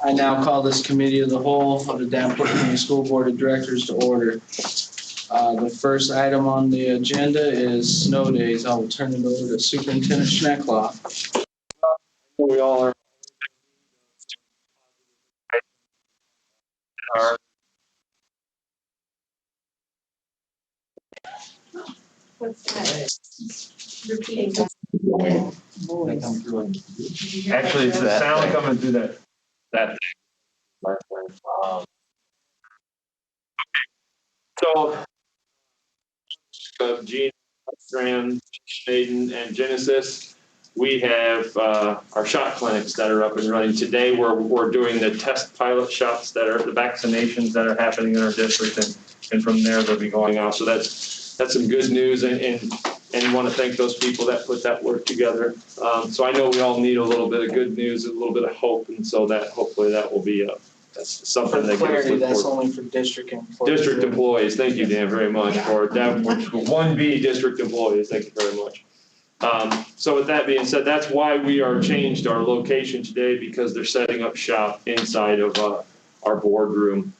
I now call this committee of the whole of the Davenport County School Board of Directors to order. The first item on the agenda is snow days. I will turn it over to Superintendent Schneckloff. We all are. What's that? Repeating that. Actually, it's the sound coming through that thing. So, Gene, Strand, Maiden, and Genesis, we have our shot clinics that are up and running. Today, we're doing the test pilot shots that are the vaccinations that are happening in our district, and from there they'll be going off. So that's some good news, and want to thank those people that put that work together. So I know we all need a little bit of good news, a little bit of hope, and so that hopefully that will be that's something For that clarity, that's only for district employees. District employees, thank you, Dan, very much, for Davenport 1B district employees, thank you very much. So with that being said, that's why we are changed our location today, because they're setting up shop inside of our boardroom.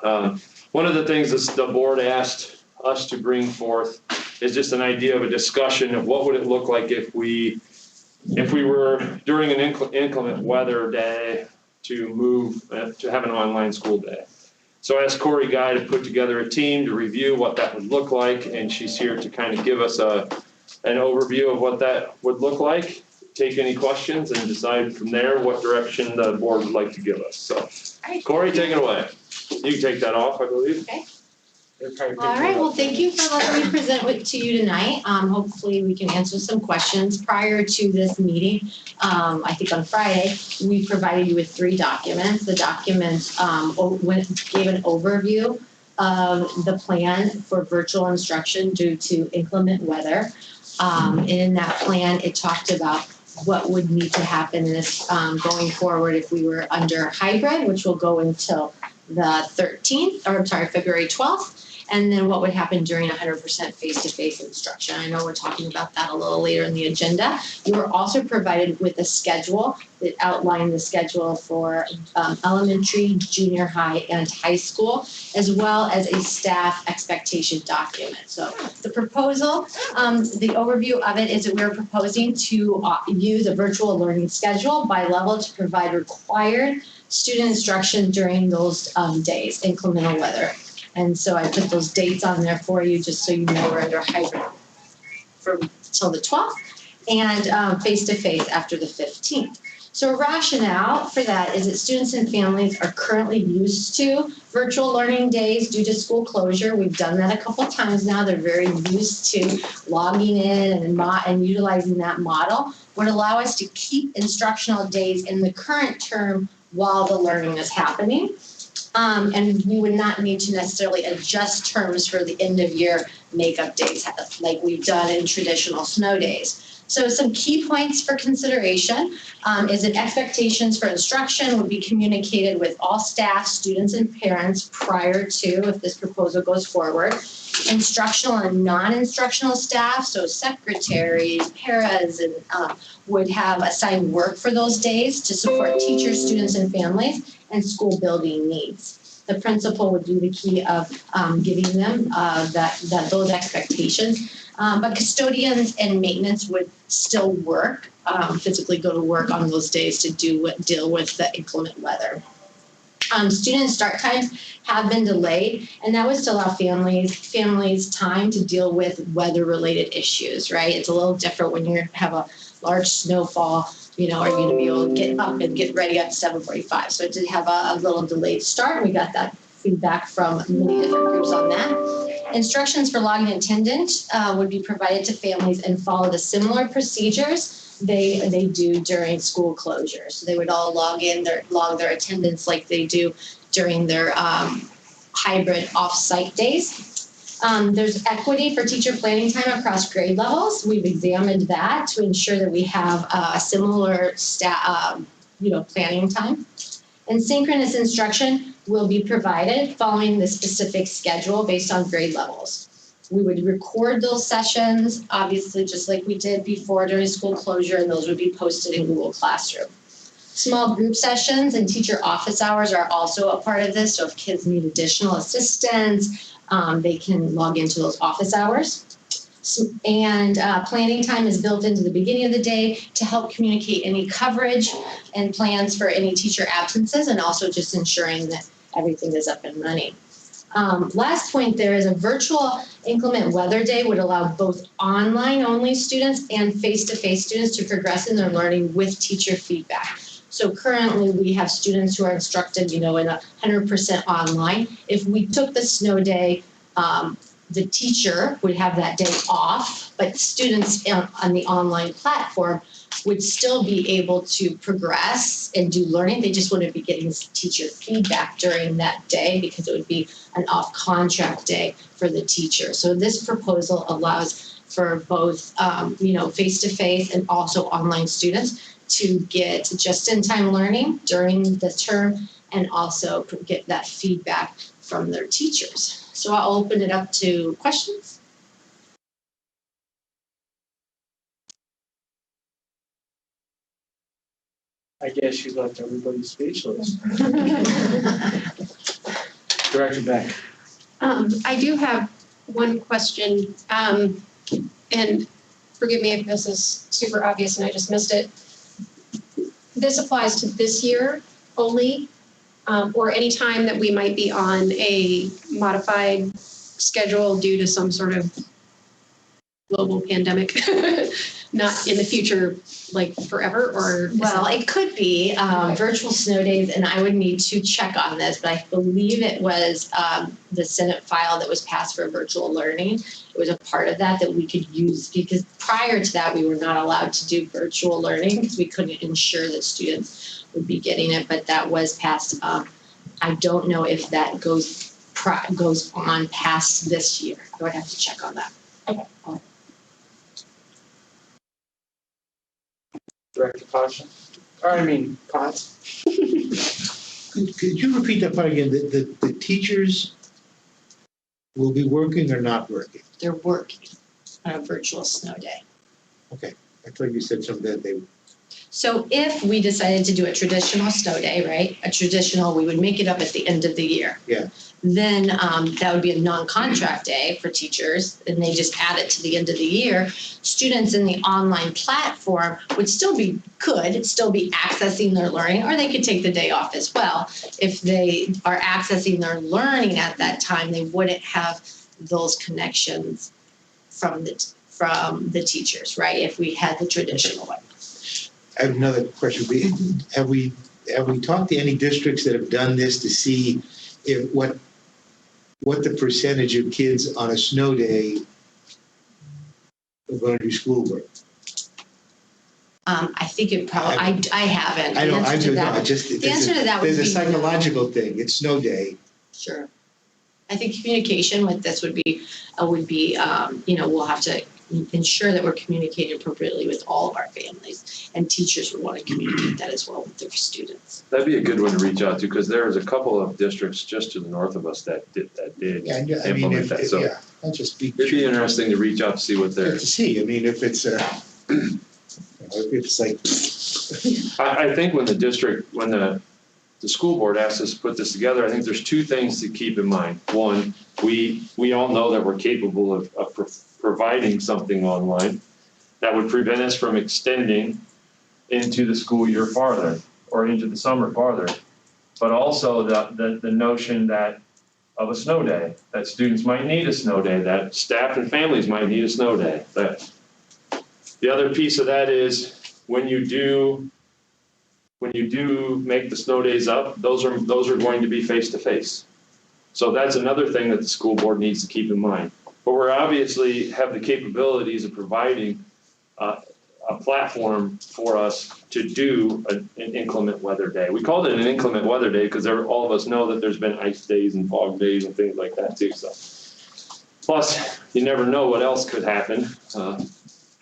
One of the things that the board asked us to bring forth is just an idea of a discussion of what would it look like if we were during an inclement weather day to move to have an online school day. So I asked Corey Guy to put together a team to review what that would look like, and she's here to kind of give us an overview of what that would look like, take any questions, and decide from there what direction the board would like to give us. So Corey, take it away. You can take that off, I believe. Okay. All right, well, thank you for letting me present to you tonight. Hopefully we can answer some questions. Prior to this meeting, I think on Friday, we provided you with 3 documents. The documents gave an overview of the plan for virtual instruction due to inclement weather. And in that plan, it talked about what would need to happen in this going forward if we were under hybrid, which will go until the 13th, or I'm sorry, February 12th. And then what would happen during 100% face-to-face instruction. I know we're talking about that a little later in the agenda. We were also provided with a schedule that outlined the schedule for elementary, junior high, and high school, as well as a staff expectation document. So the proposal, the overview of it is that we're proposing to use a virtual learning schedule by level to provide required student instruction during those days, inclement weather. And so I put those dates on there for you, just so you know we're under hybrid till the 12th, and face-to-face after the 15th. So a rationale for that is that students and families are currently used to virtual learning days due to school closure. We've done that a couple of times now. They're very used to logging in and utilizing that model. Would allow us to keep instructional days in the current term while the learning is happening. And we would not need to necessarily adjust terms for the end of year makeup days like we've done in traditional snow days. So some key points for consideration is that expectations for instruction would be communicated with all staff, students, and parents prior to, if this proposal goes forward. Instructional and non-instructional staff, so secretaries, paras, and would have assigned work for those days to support teachers, students, and families, and school building needs. The principal would do the key of giving them those expectations, but custodians and maintenance would still work, physically go to work on those days to deal with the inclement weather. Student start times have been delayed, and that was to allow families time to deal with weather-related issues, right? It's a little different when you have a large snowfall. Are you going to be able to get up and get ready at 7:45? So it did have a little delayed start. We got that feedback from many different groups on that. Instructions for logging attendance would be provided to families and follow the similar procedures they do during school closure. So they would all log their attendance like they do during their hybrid off-site days. There's equity for teacher planning time across grade levels. We've examined that to ensure that we have a similar planning time. And synchronous instruction will be provided following the specific schedule based on grade levels. We would record those sessions, obviously, just like we did before during school closure, and those would be posted in Google Classroom. Small group sessions and teacher office hours are also a part of this. So if kids need additional assistance, they can log into those office hours. And planning time is built into the beginning of the day to help communicate any coverage and plans for any teacher absences, and also just ensuring that everything is up and running. Last point, there is a virtual inclement weather day would allow both online only students and face-to-face students to progress in their learning with teacher feedback. So currently we have students who are instructed, in 100% online. If we took the snow day, the teacher would have that day off, but students on the online platform would still be able to progress and do learning. They just wouldn't be getting teacher feedback during that day because it would be an off-contract day for the teacher. So this proposal allows for both, face-to-face and also online students to get just-in-time learning during the term and also get that feedback from their teachers. So I'll open it up to questions. I guess you left everybody speechless. Director Beck. I do have one question, and forgive me if this is super obvious and I just missed it. This applies to this year only, or any time that we might be on a modified schedule due to some sort of global pandemic, not in the future, like forever, or? Well, it could be virtual snow days, and I would need to check on this, but I believe it was the Senate file that was passed for virtual learning. It was a part of that we could use, because prior to that, we were not allowed to do virtual learning because we couldn't ensure that students would be getting it, but that was passed. I don't know if that goes on past this year. I would have to check on that. Okay. Director Potts. Could you repeat that part again? The teachers will be working or not working? They're working on a virtual snow day. Okay, I thought you said something that they. So if we decided to do a traditional snow day, right? We would make it up at the end of the year. Yeah. Then that would be a non-contract day for teachers, and they just add it to the end of the year. Students in the online platform could still be accessing their learning, or they could take the day off as well. If they are accessing their learning at that time, they wouldn't have those connections from the teachers, right? If we had the traditional way. I have another question. Have we talked to any districts that have done this to see if what the percentage of kids on a snow day are going to do schoolwork? I think it probably. I haven't. I don't. I do not. The answer to that would be there's a psychological thing. It's snow day. Sure. I think communication with this would be, we'll have to ensure that we're communicating appropriately with all of our families, and teachers would want to communicate that as well with their students. That'd be a good one to reach out to, because there's a couple of districts just to the north of us that did Yeah, implement that. So I'll just be. it'd be interesting to reach out to see what they're. To see. I mean, if it's it's like. I think when the school board asked us to put this together, I think there's two things to keep in mind. One, we all know that we're capable of providing something online that would prevent us from extending into the school year farther or into the summer farther. But also the notion that of a snow day, that students might need a snow day, that staff and families might need a snow day. That the other piece of that is when you do make the snow days up, those are going to be face to face. So that's another thing that the school board needs to keep in mind. But we're obviously have the capabilities of providing a platform for us to do an inclement weather day. We called it an inclement weather day because all of us know that there's been ice days and fog days and things like that too. So, plus you never know what else could happen.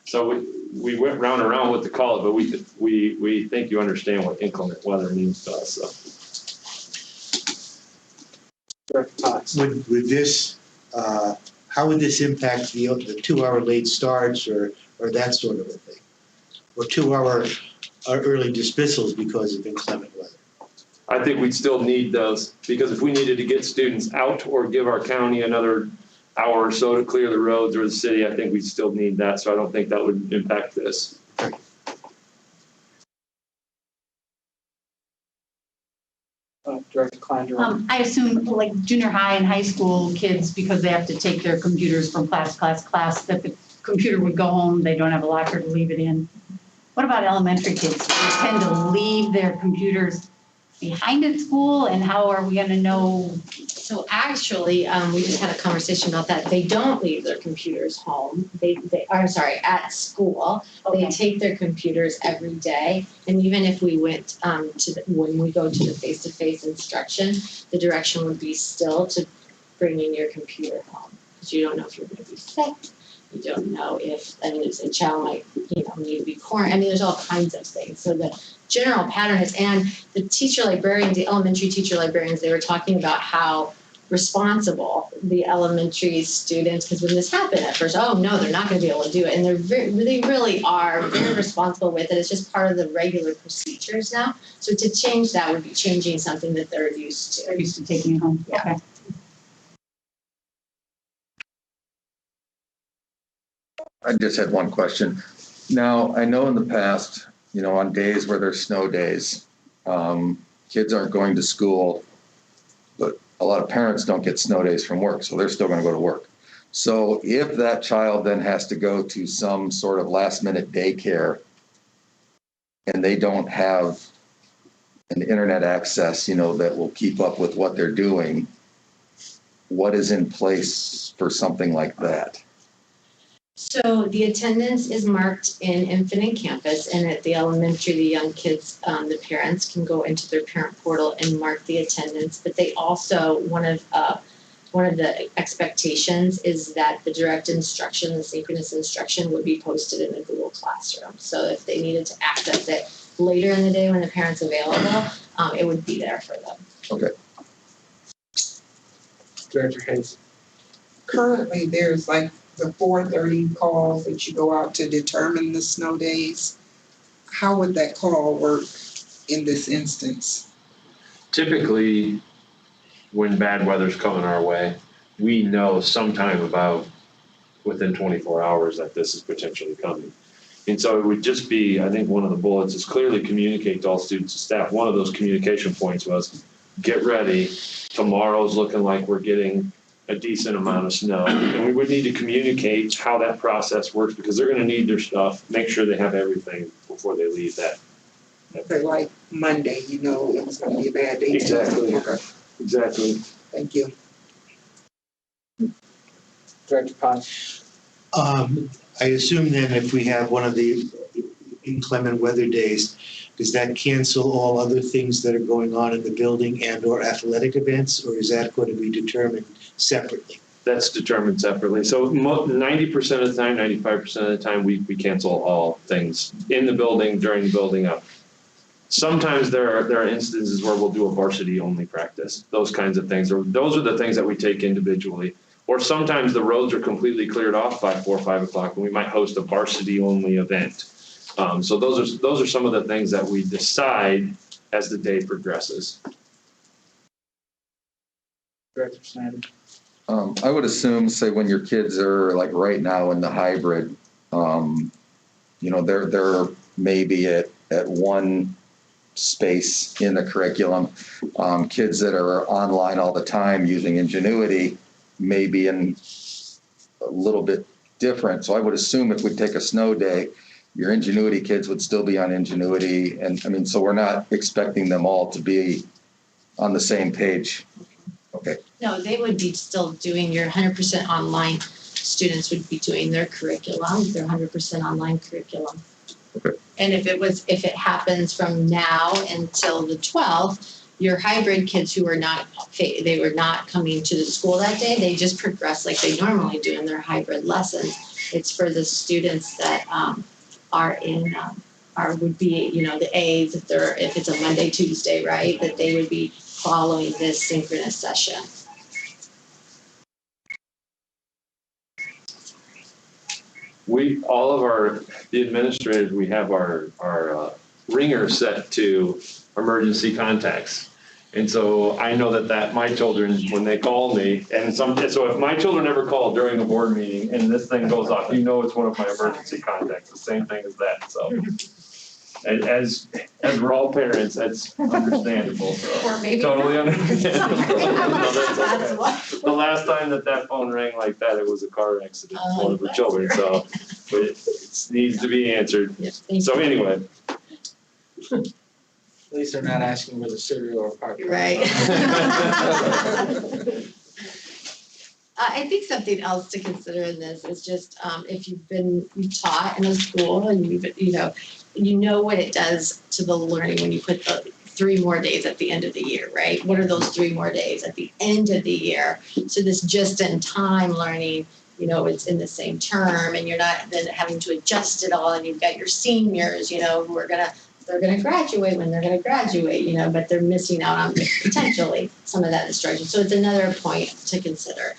So we went round and round what to call it, but we think you understand what inclement weather means to us. So. Would this, how would this impact the 2 hour late starts or that sort of a thing? Or 2 hour our early dismissals because of inclement weather. I think we'd still need those, because if we needed to get students out or give our county another hour or so to clear the roads or the city, I think we'd still need that, so I don't think that would impact this. Director Klein. I assume like junior high and high school kids, because they have to take their computers from class, that the computer would go home, they don't have a locker to leave it in. What about elementary kids? Do they tend to leave their computers behind at school, and how are we gonna know? So actually, we just had a conversation about that. They don't leave their computers home. At school. They Okay. take their computers every day. And even if we went when we go to the face-to-face instruction, the direction would be still to bring in your computer home. Because you don't know if you're gonna be sick. You don't know if, a child might, need to be quarantined. There's all kinds of things. So the general pattern is, and the teacher librarians, the elementary teacher librarians, they were talking about how responsible the elementary students, because when this happened at first, oh no, they're not going to be able to do it, and they really are very responsible with it. It's just part of the regular procedures now. So to change that would be changing something that they're used to. They're used to taking it home. Yeah. Okay. I just had one question. Now, I know in the past, on days where there's snow days, kids aren't going to school, but a lot of parents don't get snow days from work, so they're still going to go to work. So if that child then has to go to some sort of last minute daycare and they don't have an internet access, that will keep up with what they're doing, what is in place for something like that? So the attendance is marked in Infinite Campus, and at the elementary, the young kids, the parents can go into their parent portal and mark the attendance. But they also, one of the expectations is that the direct instruction, the synchronous instruction, would be posted in the Google Classroom. So if they needed to access it later in the day when the parent's available, it would be there for them. Okay. Director Hayes. Currently, there's like the 4:30 calls that you go out to determine the snow days. How would that call work in this instance? Typically, when bad weather's coming our way, we know sometime about within 24 hours that this is potentially coming. And so it would just be, I think one of the bullets is clearly communicate to all students and staff. One of those communication points was, get ready, tomorrow's looking like we're getting a decent amount of snow. And we would need to communicate how that process works, because they're gonna need their stuff, make sure they have everything before they leave that. Okay, like Monday, it's gonna be a bad day. Exactly. Okay, Exactly. thank you. Director Pine. I assume then if we have one of the inclement weather days, does that cancel all other things that are going on in the building and or athletic events, or is that going to be determined separately? That's determined separately. So 90% of the time, 95% of the time, we cancel all things in the building, during the building up. Sometimes there are instances where we'll do a varsity only practice, those kinds of things. Or those are the things that we take individually. Or sometimes the roads are completely cleared off by 4 or 5 o'clock, and we might host a varsity only event. So those are some of the things that we decide as the day progresses. Director Snyder. I would assume, say, when your kids are like right now in the hybrid, they're maybe at one space in the curriculum. Kids that are online all the time using Ingenuity may be in a little bit different. So I would assume if we take a snow day, your Ingenuity kids would still be on Ingenuity. And so we're not expecting them all to be on the same page. Okay. No, they would be still doing your 100% online. Students would be doing their curriculum, their 100% online curriculum. Okay. And if it happens from now until the 12th, your hybrid kids who were not coming to the school that day, they just progress like they normally do in their hybrid lessons. It's for the students that would be, the A's if it's a Monday, Tuesday, right? That they would be following this synchronous session. The administrators, we have our ringer set to emergency contacts. And so I know that my children, when they call me, so if my children ever call during a board meeting and this thing goes off, you know it's one of my emergency contacts, the same thing as that, so. And as we're all parents, that's understandable, so. Or maybe Totally not. understandable. No, that's That's okay. what. The last time that phone rang like that, it was a car accident, with one of her that's children, so, but it needs to be answered. Yeah, thank So you. anyway, At least they're not asking for the cereal or popcorn. Right. I think something else to consider in this is just, if you've taught in a school and you know what it does to the learning when you put the 3 more days at the end of the year, right? What are those 3 more days at the end of the year? So this just-in-time learning, it's in the same term and you're not then having to adjust it all, and you've got your seniors, who they're gonna graduate when they're gonna graduate, but they're missing out on potentially some of that instruction. So it's another point to consider.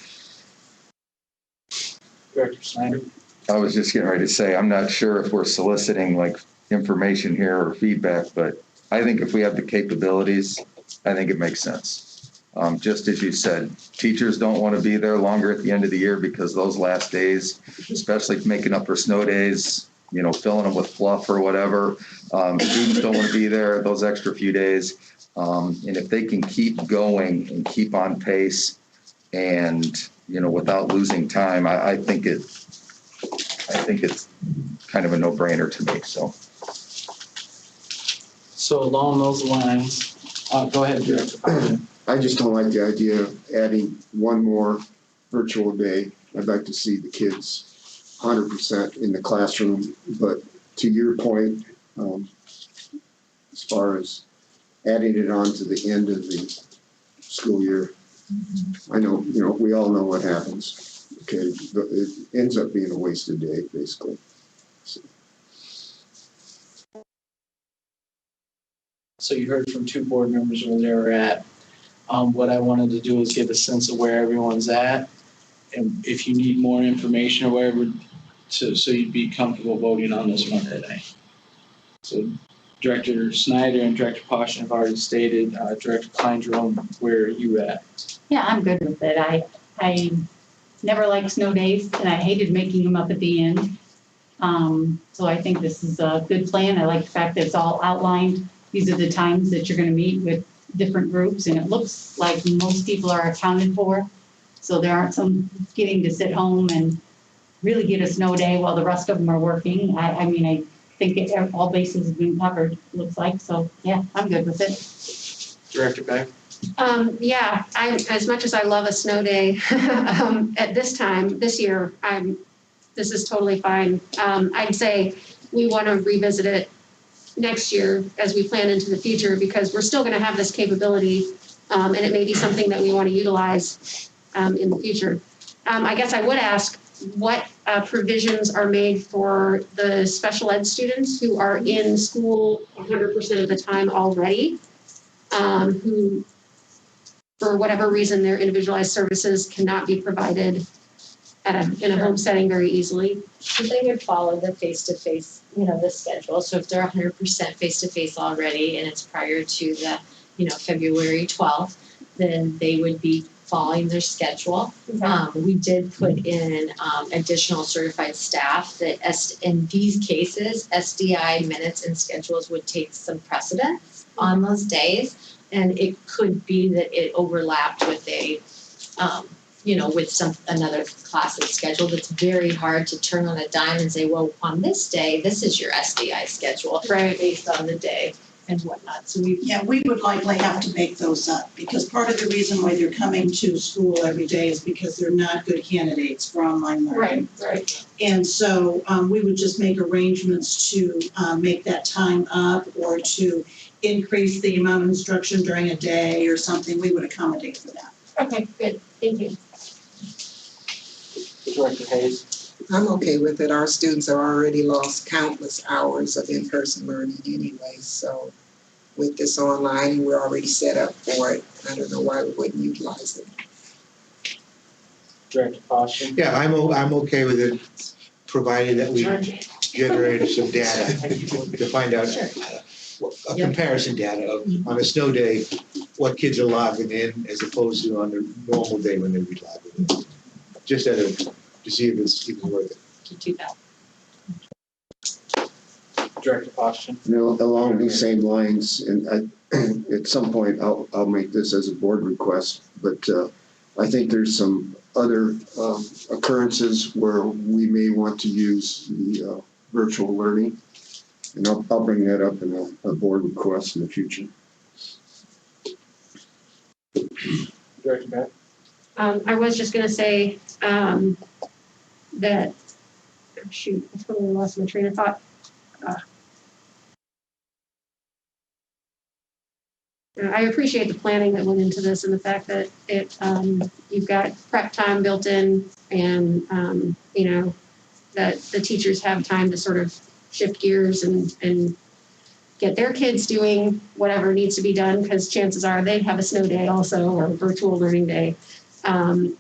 Director Snyder? I was just getting ready to say, I'm not sure if we're soliciting like information here or feedback, but I think if we have the capabilities, I think it makes sense. Just as you said, teachers don't want to be there longer at the end of the year because those last days, especially making up for snow days, filling them with fluff or whatever. Students don't want to be there those extra few days. And if they can keep going and keep on pace and, without losing time, I think it's kind of a no-brainer to me, so. So along those lines, go ahead, Director Popper. I just don't like the idea of adding one more virtual day. I'd like to see the kids 100% in the classroom, but to your point, as far as adding it on to the end of the school year, I know, we all know what happens, okay, but it ends up being a wasted day, basically. So you heard from 2 board members where they were at. What I wanted to do is get a sense of where everyone's at, and if you need more information or whatever, so you'd be comfortable voting on this one today. So Director Snyder and Director Poston have already stated. Director Klein-Jerome, where are you at? Yeah, I'm good with it. I never liked snow days and I hated making them up at the end. So I think this is a good plan. I like the fact that it's all outlined. These are the times that you're going to meet with different groups, and it looks like most people are accounted for. So there aren't some getting to sit home and really get a snow day while the rest of them are working. I think all bases have been covered, looks like. So yeah, I'm good with it. Director Beck? Yeah, as much as I love a snow day, at this year, this is totally fine. I'd say we want to revisit it next year as we plan into the future, because we're still going to have this capability, and it may be something that we want to utilize in the future. I guess I would ask what provisions are made for the special ed students who are in school 100% of the time already, who, for whatever reason, their individualized services cannot be provided in a home setting very easily. So they would follow the face-to-face, the schedule. So if they're 100% face-to-face already and it's prior to the, February 12th, then they would be following their schedule. We did put in additional certified staff that in these cases, SDI minutes and schedules would take some precedence on those days. And it could be that it overlapped with with another class's schedule. That's very hard to turn on a dime and say, well, on this day, this is your SDI schedule, Right. based on the day and whatnot. So we would likely have to make those up, because part of the reason why they're coming to school every day is because they're not good candidates for online learning. Right. And so we would just make arrangements to make that time up, or to increase the amount of instruction during a day or something. We would accommodate for that. Okay, good. Thank you. Director Hayes? I'm okay with it. Our students have already lost countless hours of in-person learning anyway, so with this online, we're already set up for it. I don't know why we wouldn't utilize it. Director Poston? Yeah, I'm okay with it, provided that we generate some data to find out a Yep. comparison data of, on a snow day, what kids are logging in as opposed to on a normal day when they'd be logging in. Just to see if it's even worth it. To do that. Director Poston. You know, along these same lines, and at some point, I'll make this as a board request, but I think there's some other occurrences where we may want to use the virtual learning. And I'll bring that up in a board request in the future. Director Beck. I was just gonna say, that, shoot, I totally lost my train of thought. I appreciate the planning that went into this and the fact that you've got prep time built in and, you know, that the teachers have time to sort of shift gears and get their kids doing whatever needs to be done, because chances are they have a snow day also, or a virtual learning day. And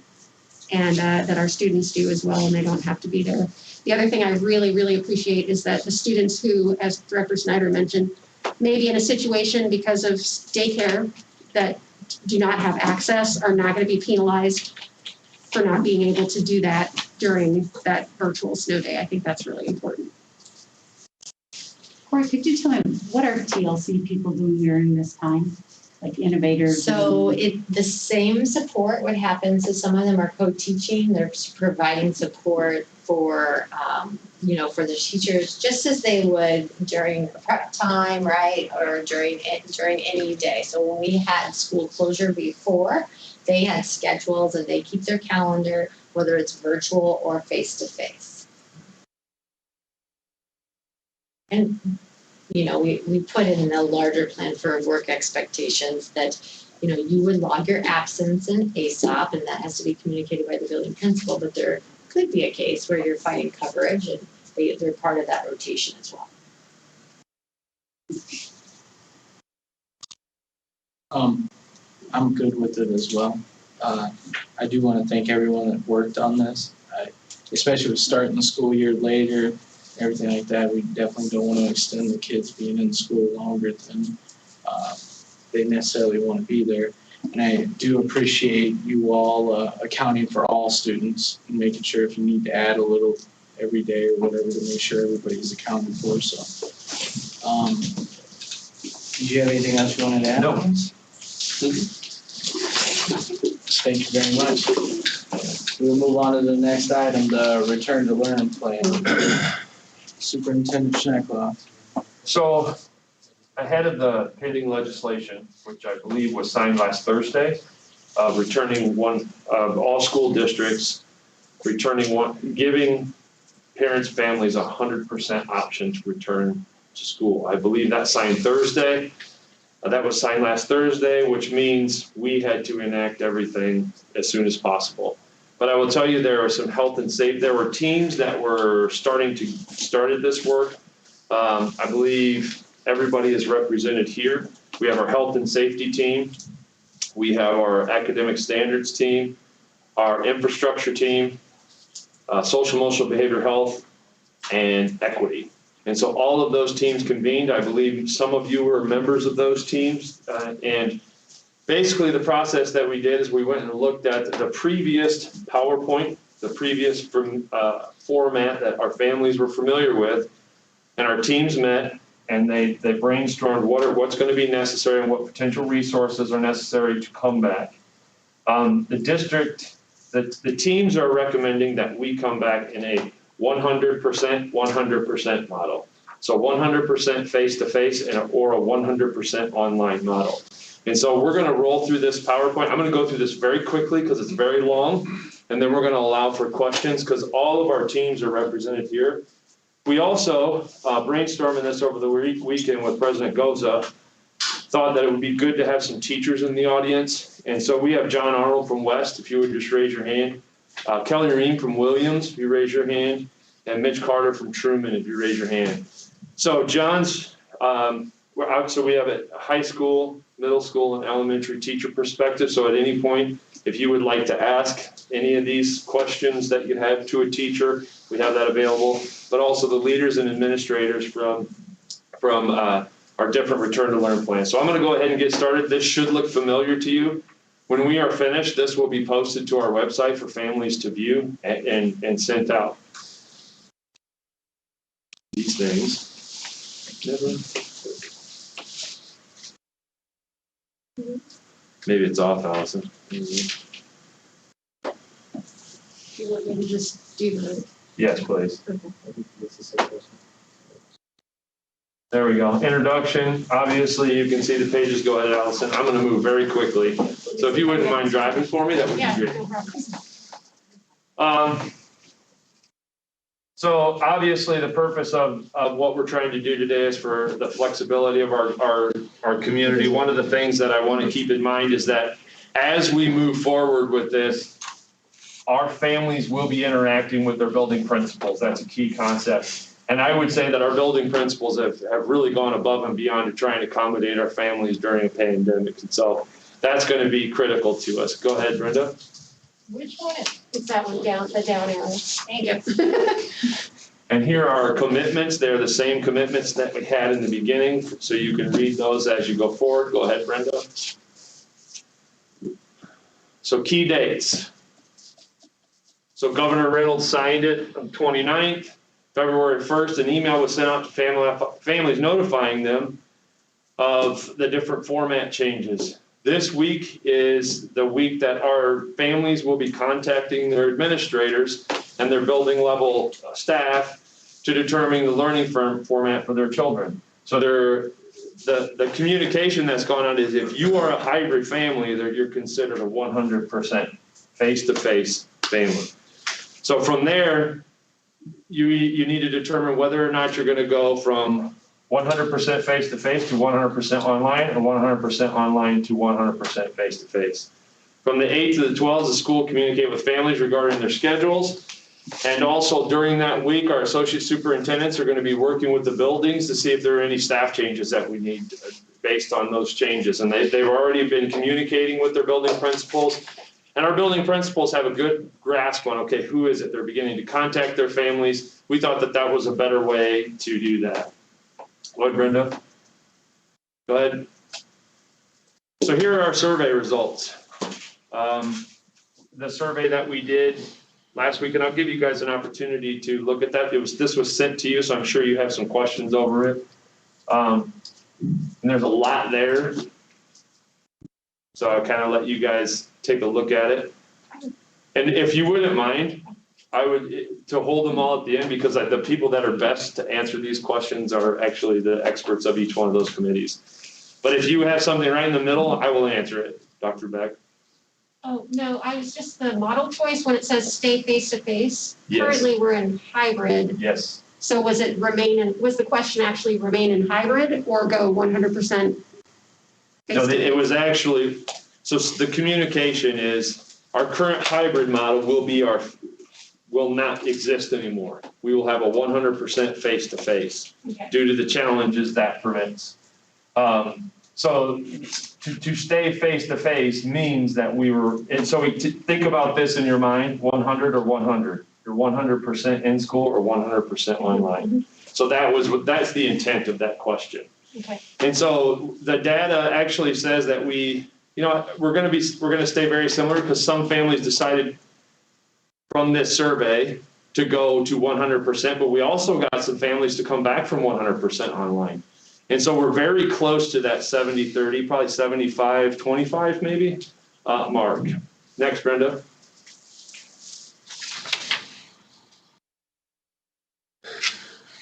that our students do as well, and they don't have to be there. The other thing I really, really appreciate is that the students who, as Director Snyder mentioned, may be in a situation because of daycare that do not have access are not going to be penalized for not being able to do that during that virtual snow day. I think that's really important. Corey, could you tell me, what are TLC people doing during this time? Like innovators? So the same support, what happens is some of them are co-teaching, they're providing support for, you know, for the teachers, just as they would during prep time, right? Or during any day. So when we had school closure before, they had schedules and they keep their calendar, whether it's virtual or face-to-face. And you know, we put in a larger plan for work expectations that, you know, you would log your absence in ASOP, and that has to be communicated by the building principal, but there could be a case where you're finding coverage and they're part of that rotation as well. I'm good with it as well. I do want to thank everyone that worked on this, especially with starting the school year later. Everything like that, we definitely don't want to extend the kids being in school longer than they necessarily want to be there. And I do appreciate you all accounting for all students and making sure if you need to add a little every day or whatever to make sure everybody's accounted for. So, did you have anything else you wanted to add? No. Thank you very much. We'll move on to the next item, the return to learn plan. Superintendent Schneckloff. So ahead of the pending legislation, which I believe was signed last Thursday, returning one of all school districts, giving parents, families 100% option to return to school. I believe that's signed Thursday. That was signed last Thursday, which means we had to enact everything as soon as possible. But I will tell you, there are some health and safety. There were teams that were started this work. I believe everybody is represented here. We have our health and safety team. We have our academic standards team, our infrastructure team, social emotional behavioral health, and equity. And so all of those teams convened. I believe some of you were members of those teams. And basically the process that we did is we went and looked at the previous PowerPoint, the previous format that our families were familiar with, and our teams met and they brainstormed what's going to be necessary and what potential resources are necessary to come back. The teams are recommending that we come back in a 100% model. So 100% face-to-face or a 100% online model. And so we're going to roll through this PowerPoint. I'm going to go through this very quickly because it's very long, and then we're going to allow for questions because all of our teams are represented here. We also, brainstorming this over the weekend with President Goza, thought that it would be good to have some teachers in the audience. And so we have John Arnold from West, if you would just raise your hand. Kelly Ream from Williams, if you raise your hand. And Mitch Carter from Truman, if you raise your hand. So John's, so we have a high school, middle school, and elementary teacher perspective. So at any point, if you would like to ask any of these questions that you have to a teacher, we have that available. But also the leaders and administrators from our different return to learn plans. So I'm gonna go ahead and get started. This should look familiar to you. When we are finished, this will be posted to our website for families to view and sent out. These things. Maybe it's off, Allison. You want me to just do the? Yes, please. Okay. There we go. Introduction. Obviously, you can see the pages. Go ahead, Allison. I'm going to move very quickly. So if you wouldn't mind driving for me, that would Yeah, be great. no problem. So obviously, the purpose of what we're trying to do today is for the flexibility of our community. One of the things that I want to keep in mind is that as we move forward with this, our families will be interacting with their building principals. That's a key concept. And I would say that our building principals have really gone above and beyond to try and accommodate our families during a pandemic. And so that's going to be critical to us. Go ahead, Brenda. Which one is that one down, the down arrow? Thank you. And here are our commitments. They're the same commitments that we had in the beginning, so you can read those as you go forward. Go ahead, Brenda. So key dates. So Governor Reynolds signed it on 29th. February 1st, an email was sent out to families notifying them of the different format changes. This week is the week that our families will be contacting their administrators and their building level staff to determine the learning format for their children. So the communication that's gone on is if you are a hybrid family, you're considered a 100% face-to-face family. So from there, you need to determine whether or not you're going to go from 100% face-to-face to 100% online, and 100% online to 100% face-to-face. From the 8th to the 12th, the school will communicate with families regarding their schedules. And also during that week, our associate superintendents are going to be working with the buildings to see if there are any staff changes that we need based on those changes. And they've already been communicating with their building principals. And our building principals have a good grasp on, okay, who is it? They're beginning to contact their families. We thought that that was a better way to do that. Go ahead, Brenda. Go ahead. So here are our survey results. The survey that we did last week, and I'll give you guys an opportunity to look at that. This was sent to you, so I'm sure you have some questions over it. And there's a lot there. So I'll kind of let you guys take a look at it. And if you wouldn't mind, I would to hold them all at the end, because the people that are best to answer these questions are actually the experts of each one of those committees. But if you have something right in the middle, I will answer it, Dr. Beck. Oh, no, I was just the model choice when it says stay face-to-face. Yes. Currently, we're in hybrid. Yes. So was the question actually remain in hybrid or go 100%? No, it was actually, so the communication is our current hybrid model will not exist anymore. We will have a 100% face-to-face due to the challenges that prevents. So to stay face-to-face means that and so think about this in your mind, 100 or 100. You're 100% in school or 100% online. So that's the intent of that question. Okay. And so the data actually says that we're going to stay very similar, because some families decided from this survey to go to 100%, but we also got some families to come back from 100% online. And so we're very close to that 70-30, probably 75-25 maybe, mark. Next, Brenda.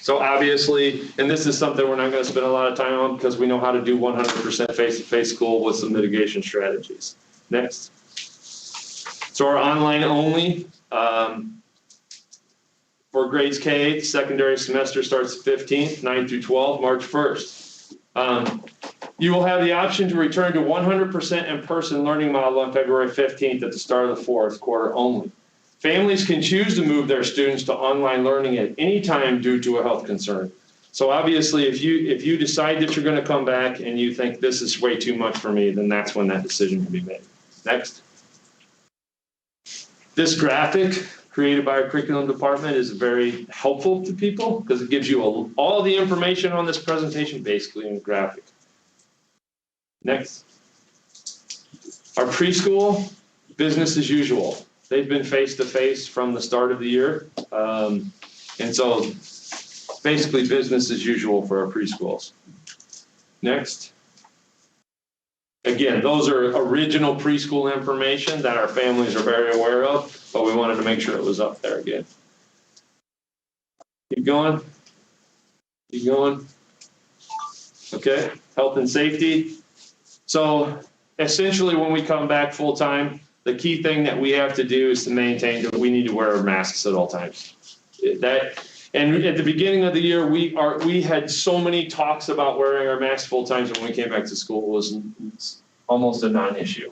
So obviously, and this is something we're not going to spend a lot of time on, because we know how to do 100% face-to-face school with some mitigation strategies. Next. So our online only, for grades K, secondary semester starts 15th, 9 through 12, March 1st. You will have the option to return to 100% in-person learning model on February 15th at the start of the fourth quarter only. Families can choose to move their students to online learning at any time due to a health concern. So obviously, if you decide that you're going to come back and you think this is way too much for me, then that's when that decision can be made. Next. This graphic created by our curriculum department is very helpful to people because it gives you all the information on this presentation basically in graphic. Next. Our preschool, business as usual. They've been face-to-face from the start of the year. And so basically business as usual for our preschools. Next. Again, those are original preschool information that our families are very aware of, but we wanted to make sure it was up there again. Keep going. Keep going. Okay, health and safety. So essentially when we come back full time, the key thing that we have to do is to maintain that we need to wear our masks at all times. And at the beginning of the year, we had so many talks about wearing our masks full time, so when we came back to school, it was almost a non-issue.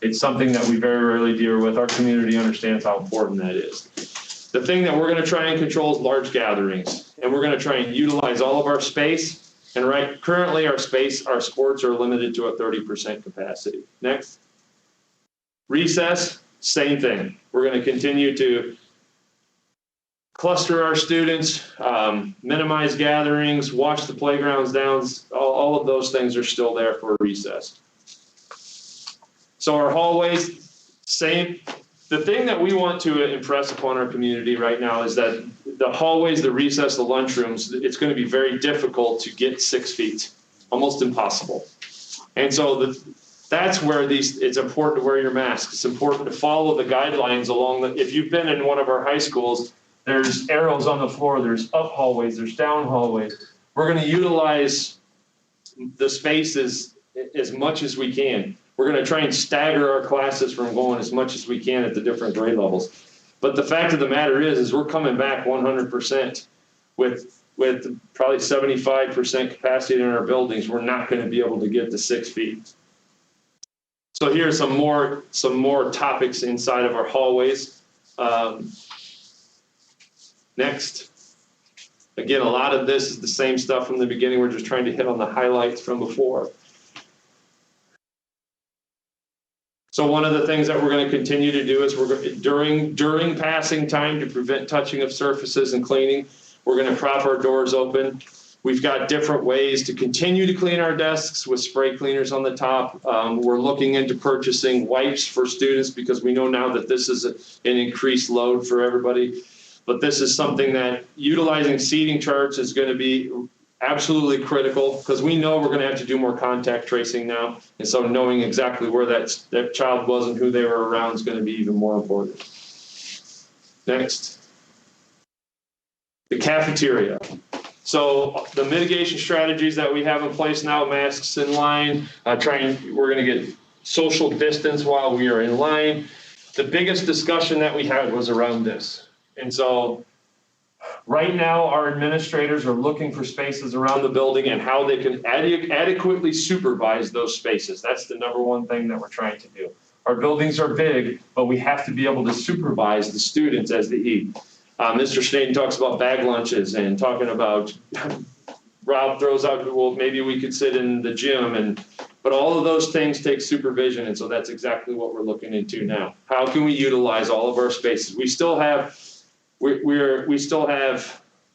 It's something that we very rarely deal with. Our community understands how important that is. The thing that we're going to try and control is large gatherings, and we're going to try and utilize all of our space. And currently our sports are limited to a 30% capacity. Next. Recess, same thing. We're going to continue to cluster our students, minimize gatherings, watch the playgrounds down. All of those things are still there for recess. So our hallways, same. The thing that we want to impress upon our community right now is that the hallways, the recess, the lunchrooms, it's going to be very difficult to get 6 feet, almost impossible. And so that's where it's important to wear your mask. It's important to follow the guidelines if you've been in one of our high schools, there's arrows on the floor, there's up hallways, there's down hallways. We're going to utilize the spaces as much as we can. We're going to try and stagger our classes from going as much as we can at the different grade levels. But the fact of the matter is we're coming back 100% with probably 75% capacity in our buildings. We're not going to be able to get to 6 feet. So here are some more topics inside of our hallways. Next. Again, a lot of this is the same stuff from the beginning. We're just trying to hit on the highlights from before. So one of the things that we're going to continue to do is during passing time to prevent touching of surfaces and cleaning, we're going to prop our doors open. We've got different ways to continue to clean our desks with spray cleaners on the top. We're looking into purchasing wipes for students because we know now that this is an increased load for everybody. But this is something that utilizing seating charts is going to be absolutely critical because we know we're going to have to do more contact tracing now. And so knowing exactly where that child was and who they were around is going to be even more important. Next. The cafeteria. So the mitigation strategies that we have in place now, masks in line, we're going to get social distance while we are in line. The biggest discussion that we had was around this. And so right now, our administrators are looking for spaces around the building and how they can adequately supervise those spaces. That's the number one thing that we're trying to do. Our buildings are big, but we have to be able to supervise the students as they eat. Mr. Snaden talks about bag lunches and talking about, Rob throws out, well, maybe we could sit in the gym, but all of those things take supervision, and so that's exactly what we're looking into now. How can we utilize all of our spaces? We still have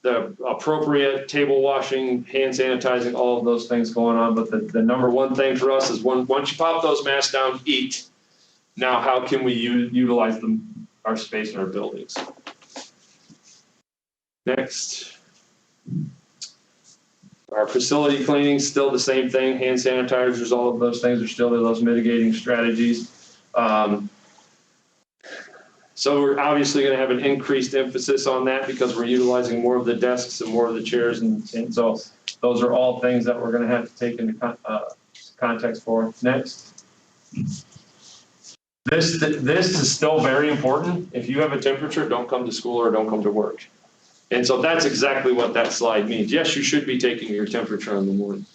the appropriate table washing, hand sanitizing, all of those things going on. But the number one thing for us is once you pop those masks down, eat. Now, how can we utilize our space in our buildings? Next. Our facility cleaning, still the same thing. Hand sanitizers, all of those things are still those mitigating strategies. So we're obviously going to have an increased emphasis on that because we're utilizing more of the desks and more of the chairs. And so those are all things that we're going to have to take into context for. Next. This is still very important. If you have a temperature, don't come to school or don't come to work. And so that's exactly what that slide means. Yes, you should be taking your temperature in the morning.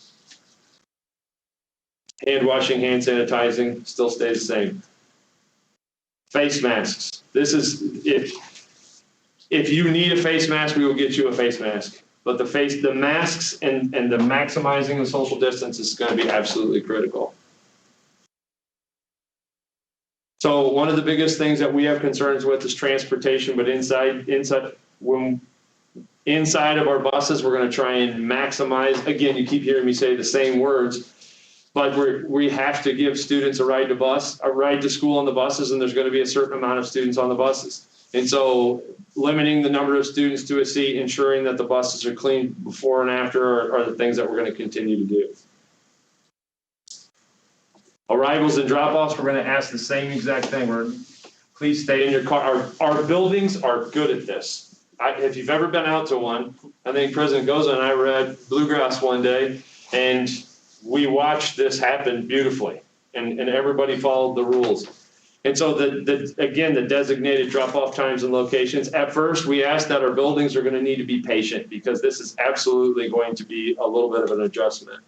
Hand washing, hand sanitizing, still stays the same. Face masks. This is, if you need a face mask, we will get you a face mask. But the masks and the maximizing of social distance is going to be absolutely critical. So one of the biggest things that we have concerns with is transportation, but inside of our buses, we're going to try and maximize. Again, you keep hearing me say the same words, but we have to give students a ride to school on the buses, and there's going to be a certain amount of students on the buses. And so limiting the number of students to a seat, ensuring that the buses are clean before and after are the things that we're going to continue to do. Arrivals and drop-offs, we're going to ask the same exact thing. Please stay in your car. Our buildings are good at this. If you've ever been out to one, I think President Goza and I were at Bluegrass one day, and we watched this happen beautifully, and everybody followed the rules. And so again, the designated drop-off times and locations, at first we asked that our buildings are going to need to be patient because this is absolutely going to be a little bit of an adjustment.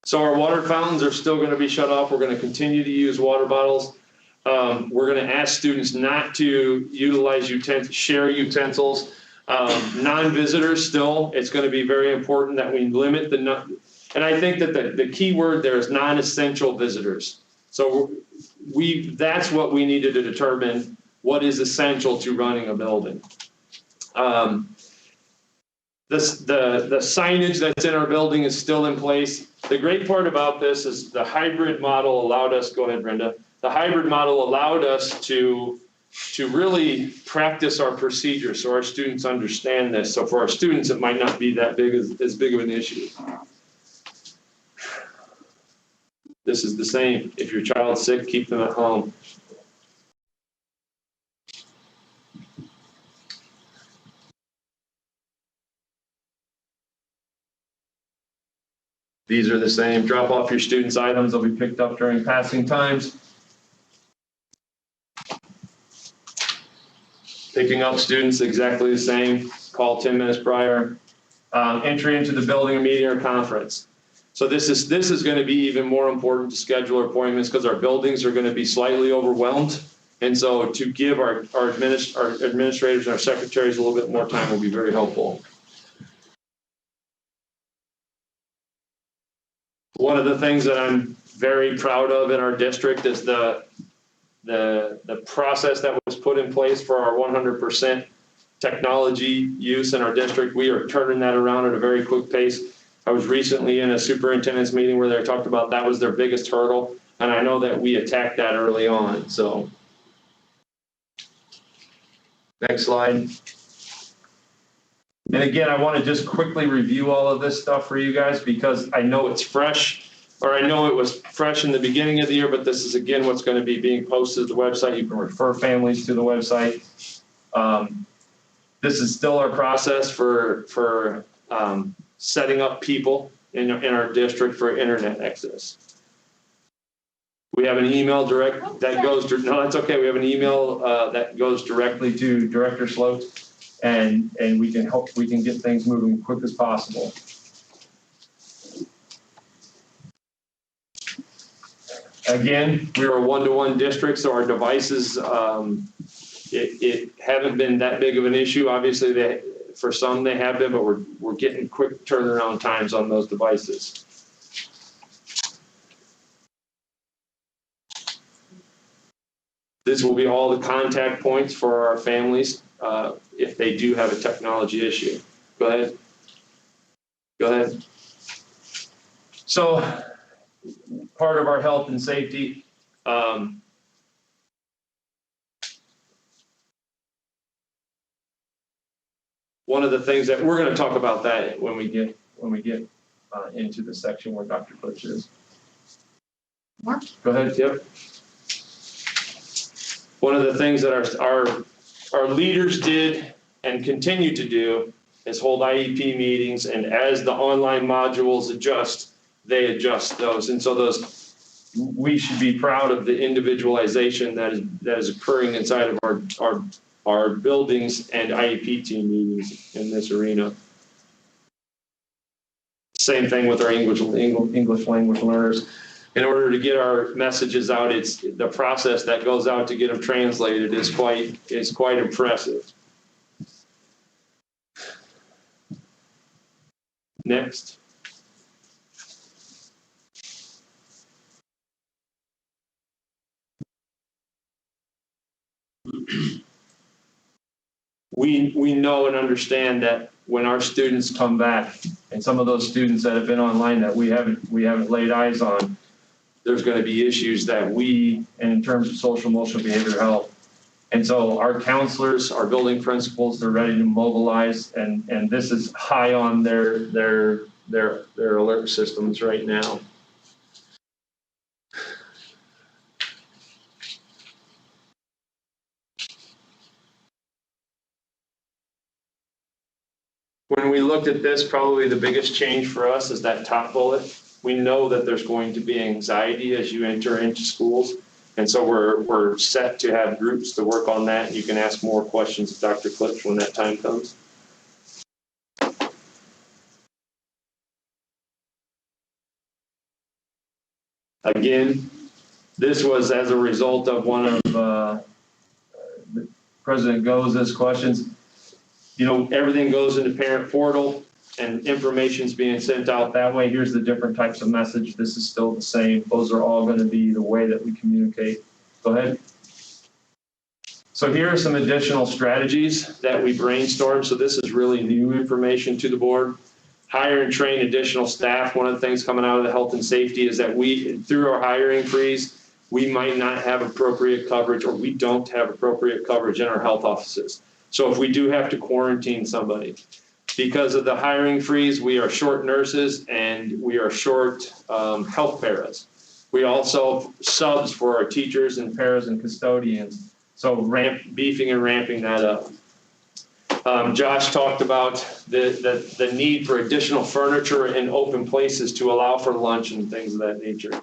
So our water fountains are still going to be shut off. We're going to continue to use water bottles. We're going to ask students not to utilize share utensils. Non-visitors still, it's going to be very important that we limit and I think that the key word there is non-essential visitors. So that's what we needed to determine what is essential to running a building. The signage that's in our building is still in place. The great part about this is the hybrid model allowed us, go ahead, Brenda. The hybrid model allowed us to really practice our procedures so our students understand this. So for our students, it might not be that as big of an issue. This is the same. If your child's sick, keep them at home. These are the same. Drop off your students' items. They'll be picked up during passing times. Picking up students, exactly the same. Call 10 minutes prior. Entry into the building, a meeting or conference. So this is going to be even more important to schedule appointments because our buildings are going to be slightly overwhelmed. And so to give our administrators and our secretaries a little bit more time will be very helpful. One of the things that I'm very proud of in our district is the process that was put in place for our 100% technology use in our district. We are turning that around at a very quick pace. I was recently in a superintendent's meeting where they talked about that was their biggest hurdle, and I know that we attacked that early on. So, next slide. And again, I want to just quickly review all of this stuff for you guys because I know it's fresh, or I know it was fresh in the beginning of the year, but this is again what's going to be being posted to the website. You can refer families to the website. This is still our process for setting up people in our district for internet access. We have an email that goes, no, that's okay. We have an email that goes directly to Director Sloat, and we can get things moving as quick as possible. Again, we're a one-to-one district, so our devices, it haven't been that big of an issue. Obviously, for some they have been, but we're getting quick turnaround times on those devices. This will be all the contact points for our families if they do have a technology issue. Go ahead. Go ahead. So, part of our health and safety. One of the things that we're going to talk about that when we get into the section where Dr. Butch is. Mark? Go ahead, Tip. One of the things that our leaders did and continue to do is hold IEP meetings, and as the online modules adjust, they adjust those. And so we should be proud of the individualization that is occurring inside of our buildings and IEP team meetings in this arena. Same thing with our English language learners. In order to get our messages out, it's the process that goes out to get them translated is quite impressive. Next. we know and understand that when our students come back, and some of those students that have been online that we haven't laid eyes on, there's going to be issues that and in terms of social emotional behavioral health. And so our counselors, our building principals, they're ready to mobilize, and this is high on their alert systems right now. When we looked at this, probably the biggest change for us is that top bullet. We know that there's going to be anxiety as you enter into schools. And so we're set to have groups to work on that. You can ask more questions of Dr. Klipsch when that time comes. Again, this was as a result of one of President Goza's questions. You know, everything goes into parent portal and information's being sent out that way. Here's the different types of message. This is still the same. Those are all going to be the way that we communicate. Go ahead. So here are some additional strategies that we brainstormed. So this is really new information to the board. Hire and train additional staff. One of the things coming out of the health and safety is that through our hiring freeze, we might not have appropriate coverage, or we don't have appropriate coverage in our health offices. So if we do have to quarantine somebody, because of the hiring freeze, we are short nurses and we are short health paras. We also subs for our teachers and paras and custodians. So beefing and ramping that up. Josh talked about the need for additional furniture and open places to allow for lunch and things of that nature.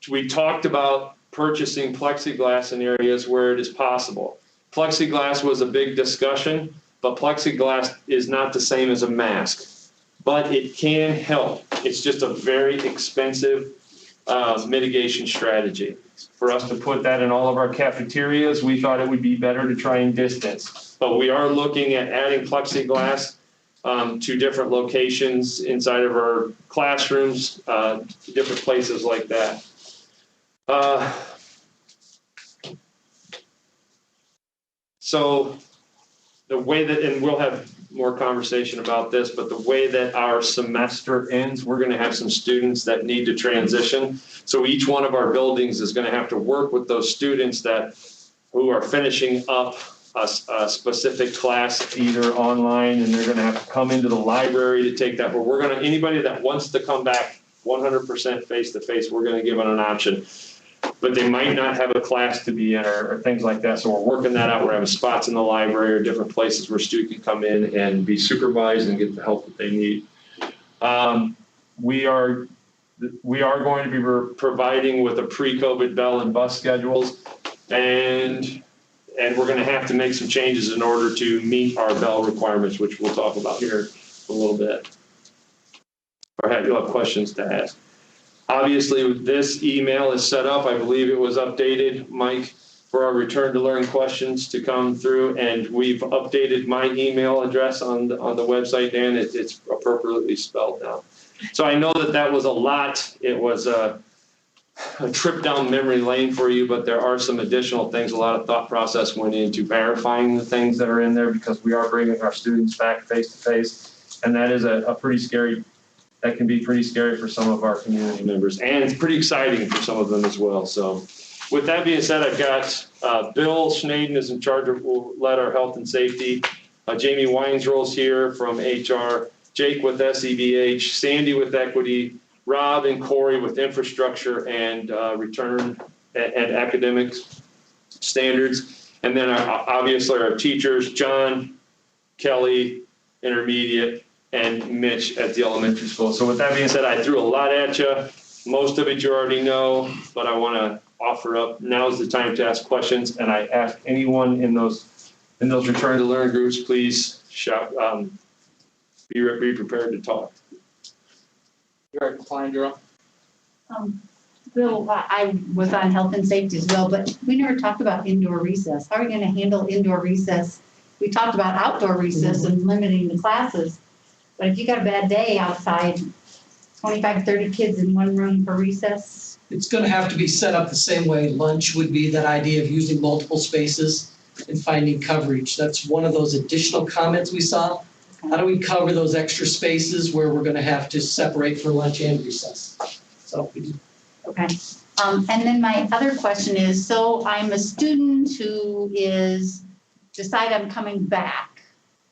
We talked about purchasing plexiglass in areas where it is possible. Plexiglass was a big discussion, but plexiglass is not the same as a mask, but it can help. It's just a very expensive mitigation strategy. For us to put that in all of our cafeterias, we thought it would be better to try and distance. But we are looking at adding plexiglass to different locations inside of our classrooms, different places like that. So the way that, and we'll have more conversation about this, but the way that our semester ends, we're going to have some students that need to transition. So each one of our buildings is going to have to work with those students who are finishing up a specific class, either online, and they're going to have to come into the library to take that. But anybody that wants to come back 100% face-to-face, we're going to give them an option. But they might not have a class to be in or things like that. So we're working that out. We're having spots in the library or different places where students can come in and be supervised and get the help that they need. We are going to be providing with a pre-COVID bell and bus schedules, and we're going to have to make some changes in order to meet our bell requirements, which we'll talk about here a little bit. Or you'll have questions to ask. Obviously, this email is set up. I believe it was updated, Mike, for our return to learn questions to come through, and we've updated my email address on the website, Dan. It's appropriately spelled now. So I know that was a lot. It was a trip down memory lane for you, but there are some additional things. A lot of thought process went into verifying the things that are in there, because we are bringing our students back face to face, and that is that can be pretty scary for some of our community members, and it's pretty exciting for some of them as well. So with that being said, I've got Bill Schnaden is in charge of, will lead our health and safety. Jamie Weinsroll's here from HR, Jake with SEBH, Sandy with equity, Rob and Corey with infrastructure and return and academic standards. And then obviously our teachers, John, Kelly, intermediate, and Mitch at the elementary school. So with that being said, I threw a lot at you. Most of it you already know, but I want to offer up, now's the time to ask questions. And I ask anyone in those return to learn groups, please shout, be prepared to talk. You're fine, Drew. Bill, I was on health and safety as well, but we never talked about indoor recess. How are we going to handle indoor recess? We talked about outdoor recess and limiting the classes. But if you got a bad day outside, 25, 30 kids in one room for recess? It's going to have to be set up the same way lunch would be, that idea of using multiple spaces. and finding coverage. That's one of those additional comments we saw. How do we cover those extra spaces where we're gonna have to separate for lunch and recess? So Okay. And then my other question is, so I'm a student who decide I'm coming back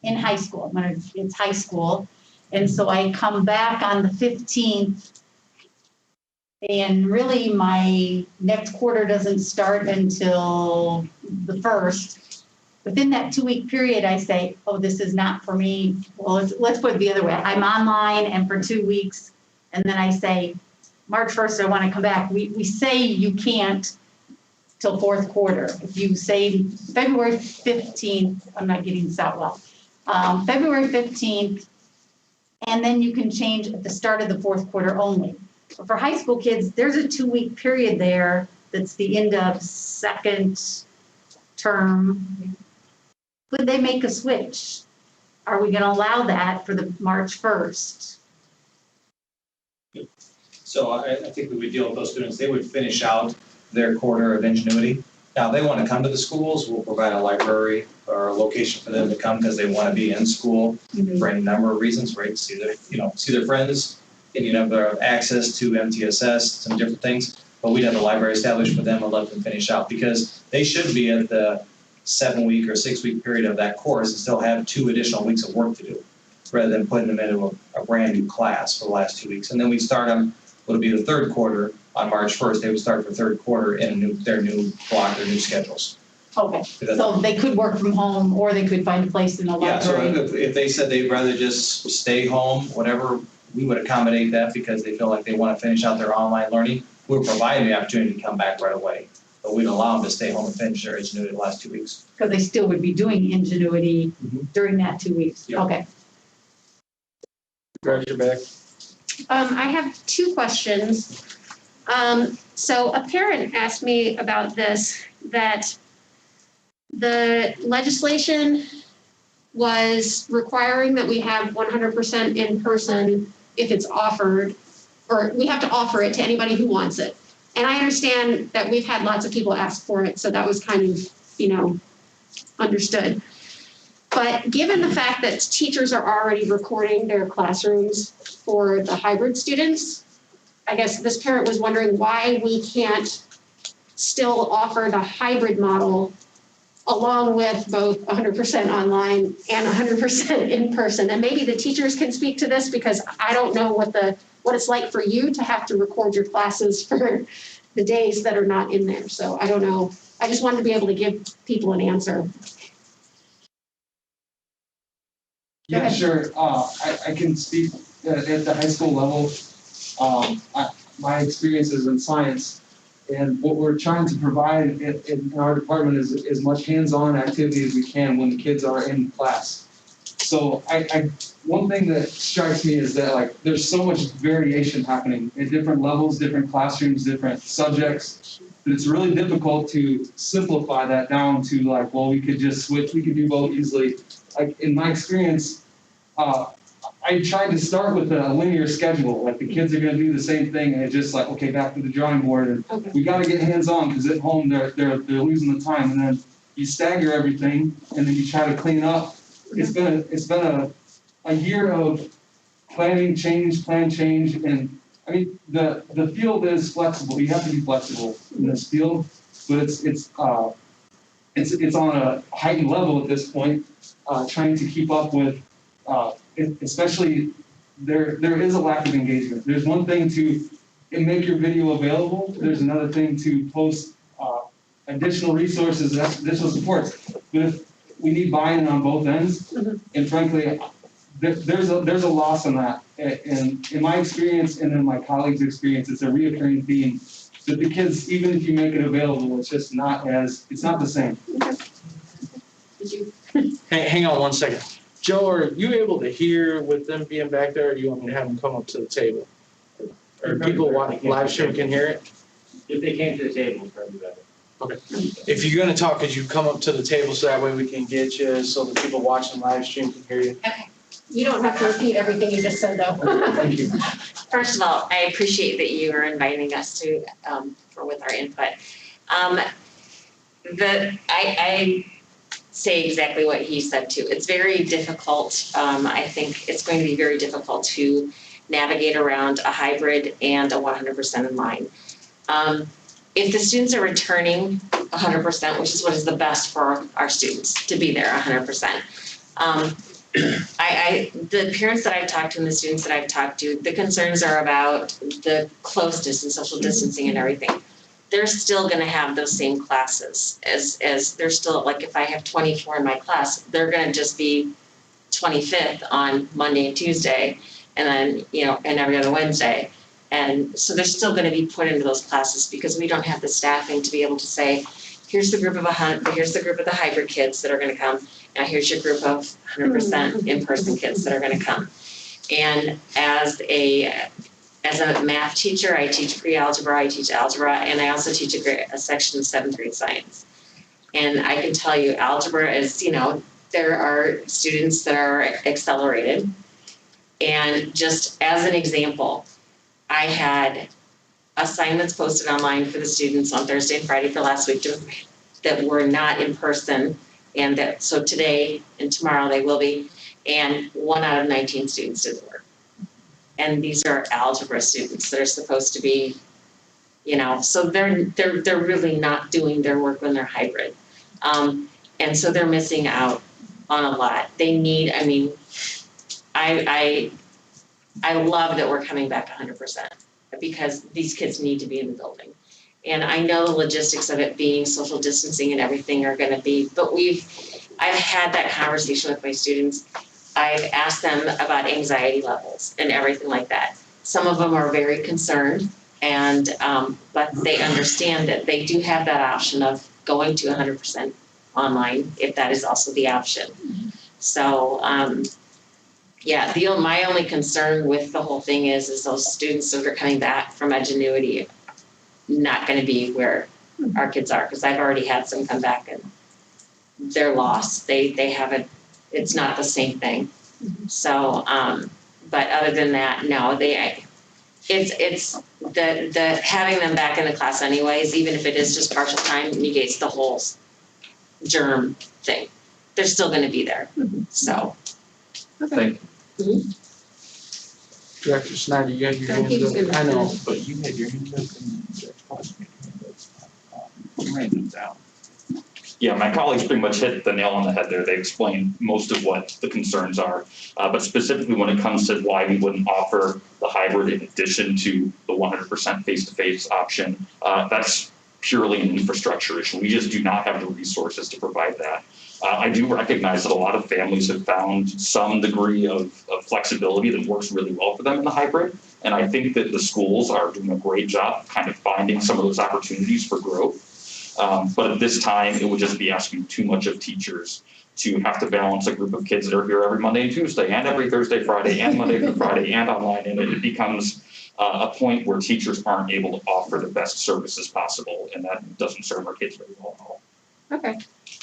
in high school. It's high school. And so I come back on the 15th. And really my next quarter doesn't start until the 1st. Within that 2-week period, I say, oh, this is not for me. Well, let's put it the other way. I'm online and for 2 weeks, and then I say, March 1st, I want to come back. We say you can't till 4th quarter. If you say February 15th, I'm not getting this out well. February 15th, and then you can change at the start of the 4th quarter only. But for high school kids, there's a 2-week period there that's the end of 2nd term. Would they make a switch? Are we going to allow that for the March 1st? So I think we would deal with those students. They would finish out their quarter of ingenuity. Now, they want to come to the schools. We'll provide a library or a location for them to come because they want to be in school for any number of reasons, right? See their friends, and have access to MTSS, some different things. But we'd have a library established for them and let them finish out because they should be at the 7-week or 6-week period of that course and still have 2 additional weeks of work to do, rather than putting them into a brand new class for the last 2 weeks. And then we start them, it'll be the 3rd quarter on March 1st. They would start for 3rd quarter in their new block, their new schedules. Okay, so they could work from home or they could find a place in the library. Yeah, so if they said they'd rather just stay home, whatever, we would accommodate that because they feel like they want to finish out their online learning. We're providing the opportunity to come back right away. But we'd allow them to stay home and finish their ingenuity the last 2 weeks. Because they still would be doing ingenuity during that 2 weeks. Yeah. Okay. Director Beck. I have 2 questions. So a parent asked me about this, that the legislation was requiring that we have 100% in person if it's offered, or we have to offer it to anybody who wants it. And I understand that we've had lots of people ask for it, so that was kind of, understood. But given the fact that teachers are already recording their classrooms for the hybrid students, I guess this parent was wondering why we can't still offer the hybrid model along with both 100% online and 100% in person. And maybe the teachers can speak to this because I don't know what it's like for you to have to record your classes for the days that are not in there. So I don't know. I just wanted to be able to give people an answer. Yeah, sure. I can speak at the high school level. My experience is in science, and what we're trying to provide in our department is as much hands-on activity as we can when the kids are in class. So one thing that strikes me is that there's so much variation happening at different levels, different classrooms, different subjects, that it's really difficult to simplify that down to well, we could just switch, we could do both easily. In my experience, I tried to start with a linear schedule, the kids are going to do the same thing, and it's just okay, back to the drawing board, and we got to get hands-on because at home they're losing the time, and then you stagger everything, and then you try to clean up. It's been a year of plan change, and I mean the field is flexible. You have to be flexible in this field, but it's on a heightened level at this point, trying to keep up with. Especially there is a lack of engagement. There's one thing to make your video available. There's another thing to post additional resources, additional supports. But if we need buy-in on both ends, and frankly, there's a loss on that. And in my experience and in my colleagues' experience, it's a reoccurring theme that the kids, even if you make it available, it's just it's not the same. hang on 1 second. Joe, are you able to hear with them being back there, or do you want me to have them come up to the table? Or people watching live stream can hear it? If they came to the table, it's probably better. Okay. If you're gonna talk, could you come up to the table so that way we can get you, so the people watching live stream can hear you? Okay. You don't have to repeat everything you just said, though. Thank you. First of all, I appreciate that you are inviting us with our input. say exactly what he said too. It's very difficult. I think it's going to be very difficult to navigate around a hybrid and a 100% in line. If the students are returning 100%, which is what is the best for our students, to be there 100%. The parents that I've talked to and the students that I've talked to, the concerns are about the closeness and social distancing and everything. They're still gonna have those same classes as they're still, like if I have 24 in my class, they're gonna just be 25th on Monday and Tuesday, and then, and every other Wednesday. And so they're still gonna be put into those classes because we don't have the staffing to be able to say, here's the group of the hybrid kids that are gonna come. Now here's your group of 100% in-person kids that are gonna come. And as a math teacher, I teach pre-algebra, I teach algebra, and I also teach a section of 7th grade science. And I can tell you algebra is, there are students that are accelerated. And just as an example, I had assignments posted online for the students on Thursday and Friday for last week that were not in person. And so today and tomorrow they will be, and 1 out of 19 students did the work. And these are algebra students that are supposed to be, so they're really not doing their work when they're hybrid. And so they're missing out on a lot. They need, I love that we're coming back 100% because these kids need to be in the building. And I know the logistics of it being social distancing and everything are gonna be, but I've had that conversation with my students. I've asked them about anxiety levels and everything like that. Some of them are very concerned, and but they understand that they do have that option of going to 100% online if that is also the option. So my only concern with the whole thing is those students that are coming back from Edgenuity not going to be where our kids are, because I've already had some come back and they're lost. They haven't. It's not the same thing. So, but other than that, no. It's the having them back in the class anyways, even if it is just partial time, negates the whole germ thing. They're still going to be there. So. Thank you. Director Snyder, you have your hand up. I know, but you had your hand up and you ran them down. Yeah, my colleagues pretty much hit the nail on the head there. They explained most of what the concerns are. But specifically when it comes to why we wouldn't offer the hybrid in addition to the 100% face-to-face option, that's purely an infrastructure issue. We just do not have the resources to provide that. I do recognize that a lot of families have found some degree of flexibility that works really well for them in the hybrid. And I think that the schools are doing a great job kind of finding some of those opportunities for growth. But at this time, it would just be asking too much of teachers to have to balance a group of kids that are here every Monday and Tuesday and every Thursday, Friday, and Monday through Friday and online. And it becomes a point where teachers aren't able to offer the best services possible. And that doesn't serve our kids very well at all. Okay,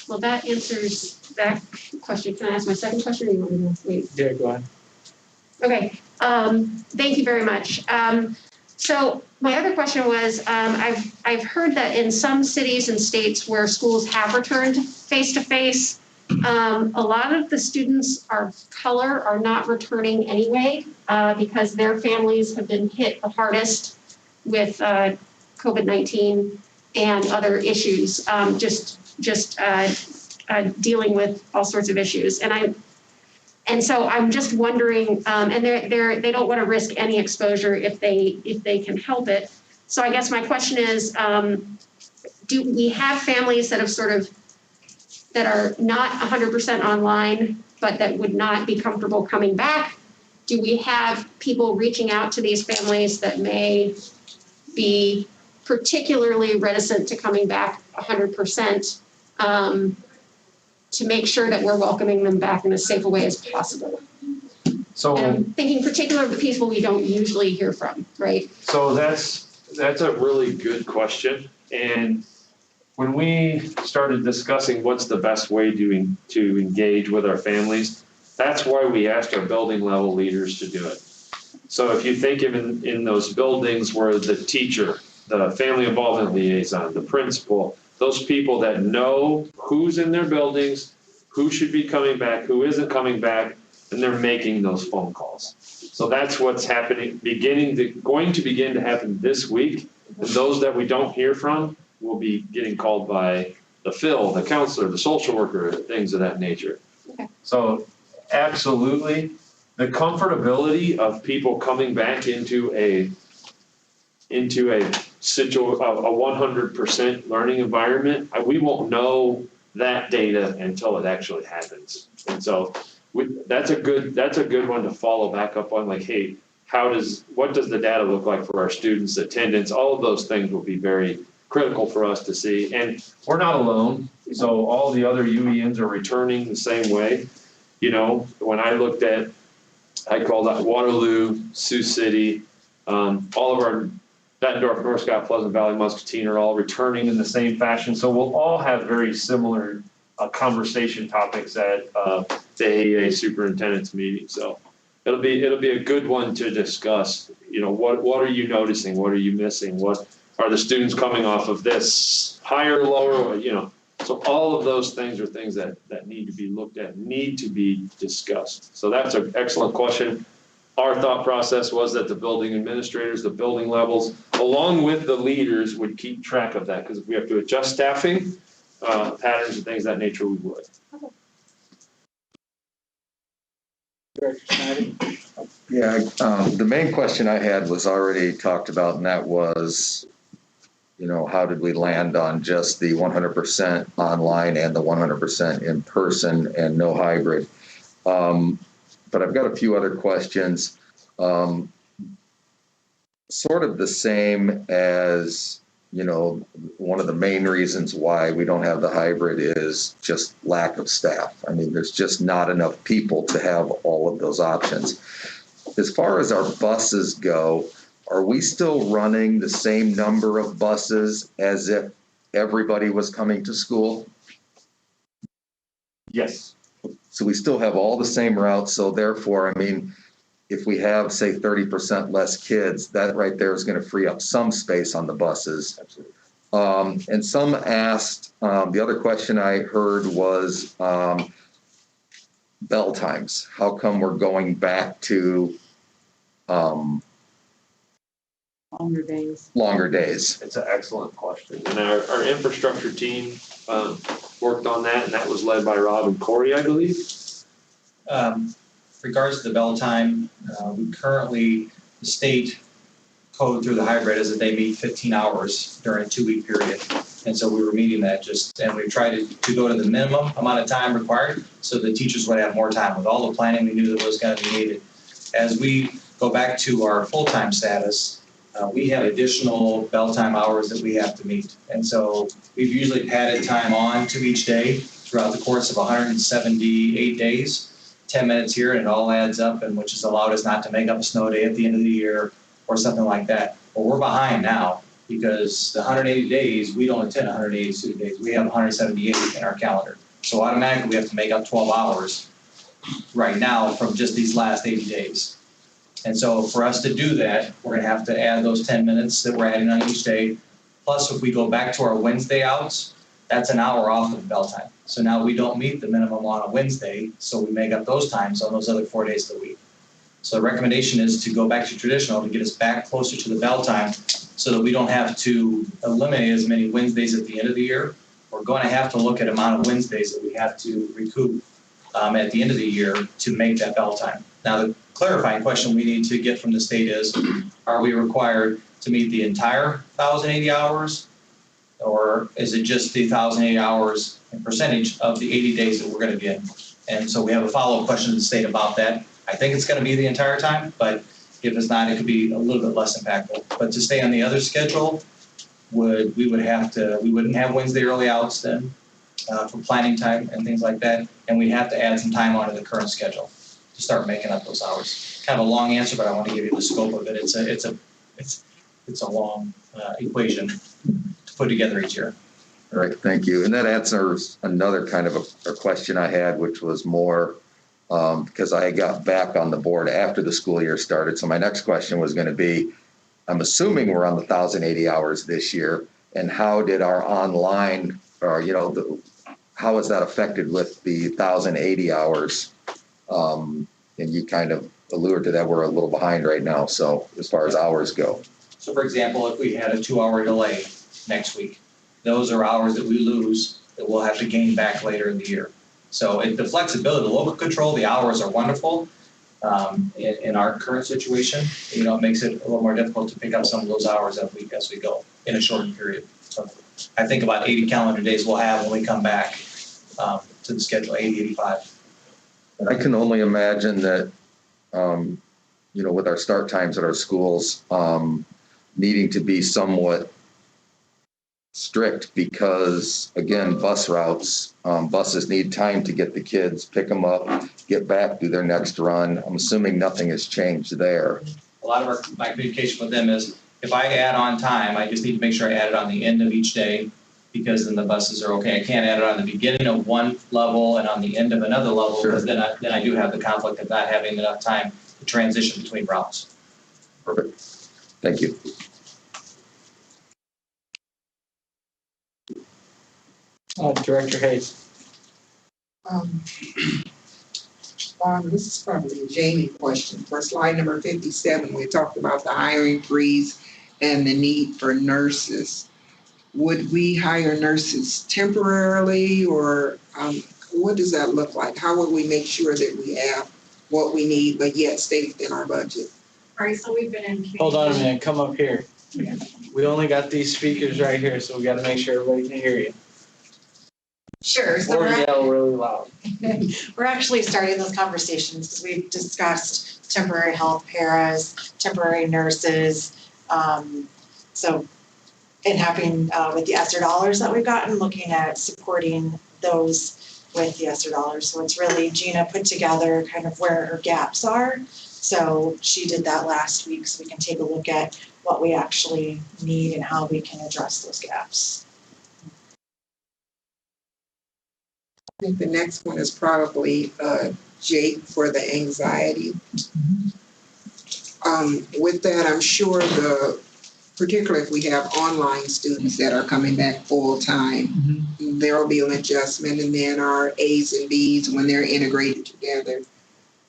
well, that answers that question. Can I ask my second question or you want me to wait? Yeah, go ahead. Okay, thank you very much. So my other question was, I've heard that in some cities and states where schools have returned face-to-face, a lot of the students of color are not returning anyway, because their families have been hit the hardest with COVID-19 and other issues, just dealing with all sorts of issues. And so I'm just wondering, and they don't want to risk any exposure if they can help it. So I guess my question is, do we have families that are not 100% online, but that would not be comfortable coming back? Do we have people reaching out to these families that may be particularly reticent to coming back 100%? To make sure that we're welcoming them back in as safe a way as possible. So and I'm thinking particular of the people we don't usually hear from, right? So that's a really good question. And when we started discussing what's the best way to engage with our families, that's why we asked our building level leaders to do it. So if you think of in those buildings where the teacher, the family involvement liaison, the principal, those people that know who's in their buildings, who should be coming back, who isn't coming back, and they're making those phone calls. So that's what's happening, going to begin to happen this week. And those that we don't hear from will be getting called by the Phil, the counselor, the social worker, things of that nature. Okay. So absolutely, the comfortability of people coming back into a 100% learning environment, we won't know that data until it actually happens. And so that's a good one to follow back up on, like, hey, what does the data look like for our students' attendance? All of those things will be very critical for us to see. And we're not alone. So all the other UENs are returning the same way. You know, when I looked at, I called out Waterloo, Sioux City, all of our Bettendorf, North Scott, Pleasant Valley, Muscatine are all returning in the same fashion. So we'll all have very similar conversation topics at the AEA superintendent's meeting. So it'll be a good one to discuss. You know, what are you noticing? What are you missing? What are the students coming off of this higher, lower? You know, so all of those things are things that need to be looked at, need to be discussed. So that's an excellent question. Our thought process was that the building administrators, the building levels, along with the leaders, would keep track of that, because if we have to adjust staffing patterns and things of that nature, we would. Director Snyder? Yeah, the main question I had was already talked about, and that was, you know, how did we land on just the 100% online and the 100% in person and no hybrid? But I've got a few other questions, sort of the same as, you know, one of the main reasons why we don't have the hybrid is just lack of staff. I mean, there's just not enough people to have all of those options. As far as our buses go, are we still running the same number of buses as if everybody was coming to school? Yes. So we still have all the same routes. So therefore, I mean, if we have, say, 30% less kids, that right there is going to free up some space on the buses. Absolutely. And some asked, the other question I heard was bell times. How come we're going back to Longer days. Longer days? It's an excellent question. And our infrastructure team worked on that, and that was led by Rob and Corey, I believe. Regards to the bell time, we currently, the state code through the hybrid is that they meet 15 hours during a 2-week period. And so we were meeting that and we tried to go to the minimum amount of time required so the teachers would have more time. With all the planning we knew that was going to be needed. As we go back to our full-time status, we have additional bell time hours that we have to meet. And so we've usually padded time on to each day throughout the course of 178 days, 10 minutes here, and it all adds up, and which has allowed us not to make up a snow day at the end of the year or something like that. But we're behind now because the 180 days, we don't attend 180 student days. We have 178 in our calendar. So automatically we have to make up 12 hours right now from just these last 80 days. And so for us to do that, we're going to have to add those 10 minutes that we're adding on each day. Plus, if we go back to our Wednesday outs, that's an hour off of bell time. So now we don't meet the minimum on a Wednesday, so we make up those times on those other 4 days of the week. So the recommendation is to go back to traditional to get us back closer to the bell time so that we don't have to eliminate as many Wednesdays at the end of the year. We're going to have to look at amount of Wednesdays that we have to recoup at the end of the year to make that bell time. Now, the clarifying question we need to get from the state is, are we required to meet the entire 1,080 hours? Or is it just the 1,080 hours in percentage of the 80 days that we're going to be in? And so we have a follow-up question to the state about that. I think it's going to be the entire time, but if it's not, it could be a little bit less impactful. But to stay on the other schedule, we wouldn't have Wednesday early outs then for planning time and things like that. And we'd have to add some time onto the current schedule to start making up those hours. Kind of a long answer, but I want to give you the scope of it. It's a long equation to put together each year. All right, thank you. And that answers another kind of a question I had, which was more because I got back on the board after the school year started. So my next question was going to be, I'm assuming we're on the 1,080 hours this year, and how did our online, or how is that affected with the 1,080 hours? And you kind of alluded to that, we're a little behind right now, so as far as hours go. So for example, if we had a 2-hour delay next week, those are hours that we lose that we'll have to gain back later in the year. So the flexibility, the local control, the hours are wonderful. In our current situation, it makes it a little more difficult to pick up some of those hours as we go in a shortened period. So I think about 80 calendar days we'll have when we come back to the schedule, 80, 85. I can only imagine that, with our start times at our schools, needing to be somewhat strict because, again, bus routes, buses need time to get the kids, pick them up, get back, do their next run. I'm assuming nothing has changed there. A lot of my communication with them is, if I add on time, I just need to make sure I add it on the end of each day, because then the buses are okay. I can't add it on the beginning of one level and on the end of another level, because then I do have the conflict of not having enough time to transition between routes. Perfect. Thank you. Director Hayes. This is probably a Jamie question. For slide number 57, we talked about the hiring freeze and the need for nurses. Would we hire nurses temporarily, or what does that look like? How would we make sure that we have what we need, but yet stay within our budget? All right, so we've been in. Hold on a minute, come up here. We only got these speakers right here, so we gotta make sure everybody can hear you. Sure. So Or yell really loud. we're actually starting those conversations because we've discussed temporary health paras, temporary nurses. And having with the ESSER dollars that we've gotten, looking at supporting those with the ESSER dollars. So it's really Gina put together kind of where her gaps are. So she did that last week, so we can take a look at what we actually need and how we can address those gaps. I think the next one is probably Jake for the anxiety. With that, I'm sure particularly if we have online students that are coming back full time, there will be an adjustment, and then our A's and B's when they're integrated together.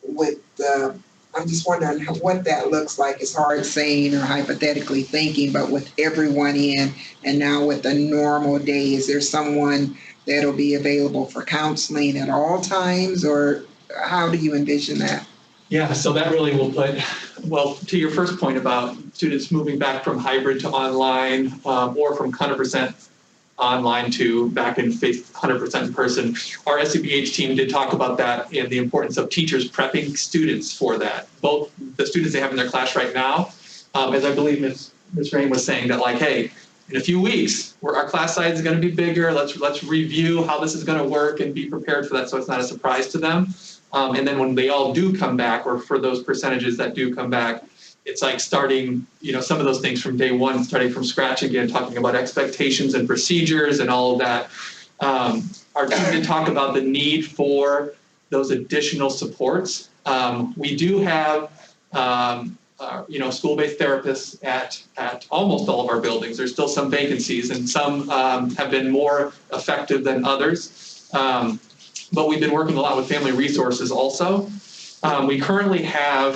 I'm just wondering what that looks like. It's hard saying or hypothetically thinking, but with everyone in, and now with a normal day, is there someone that'll be available for counseling at all times, or how do you envision that? Yeah, so that really will to your first point about students moving back from hybrid to online, or from 100% online to back in 100% in person. Our SCBH team did talk about that and the importance of teachers prepping students for that. Both the students they have in their class right now, as I believe Ms. Rain was saying, that like, hey, in a few weeks, our class size is going to be bigger. Let's review how this is going to work and be prepared for that, so it's not a surprise to them. And then when they all do come back, or for those percentages that do come back, it's like starting, some of those things from day one, starting from scratch again, talking about expectations and procedures and all of that. Our team did talk about the need for those additional supports. We do have, school-based therapists at almost all of our buildings. There's still some vacancies, and some have been more effective than others. But we've been working a lot with family resources also. We currently have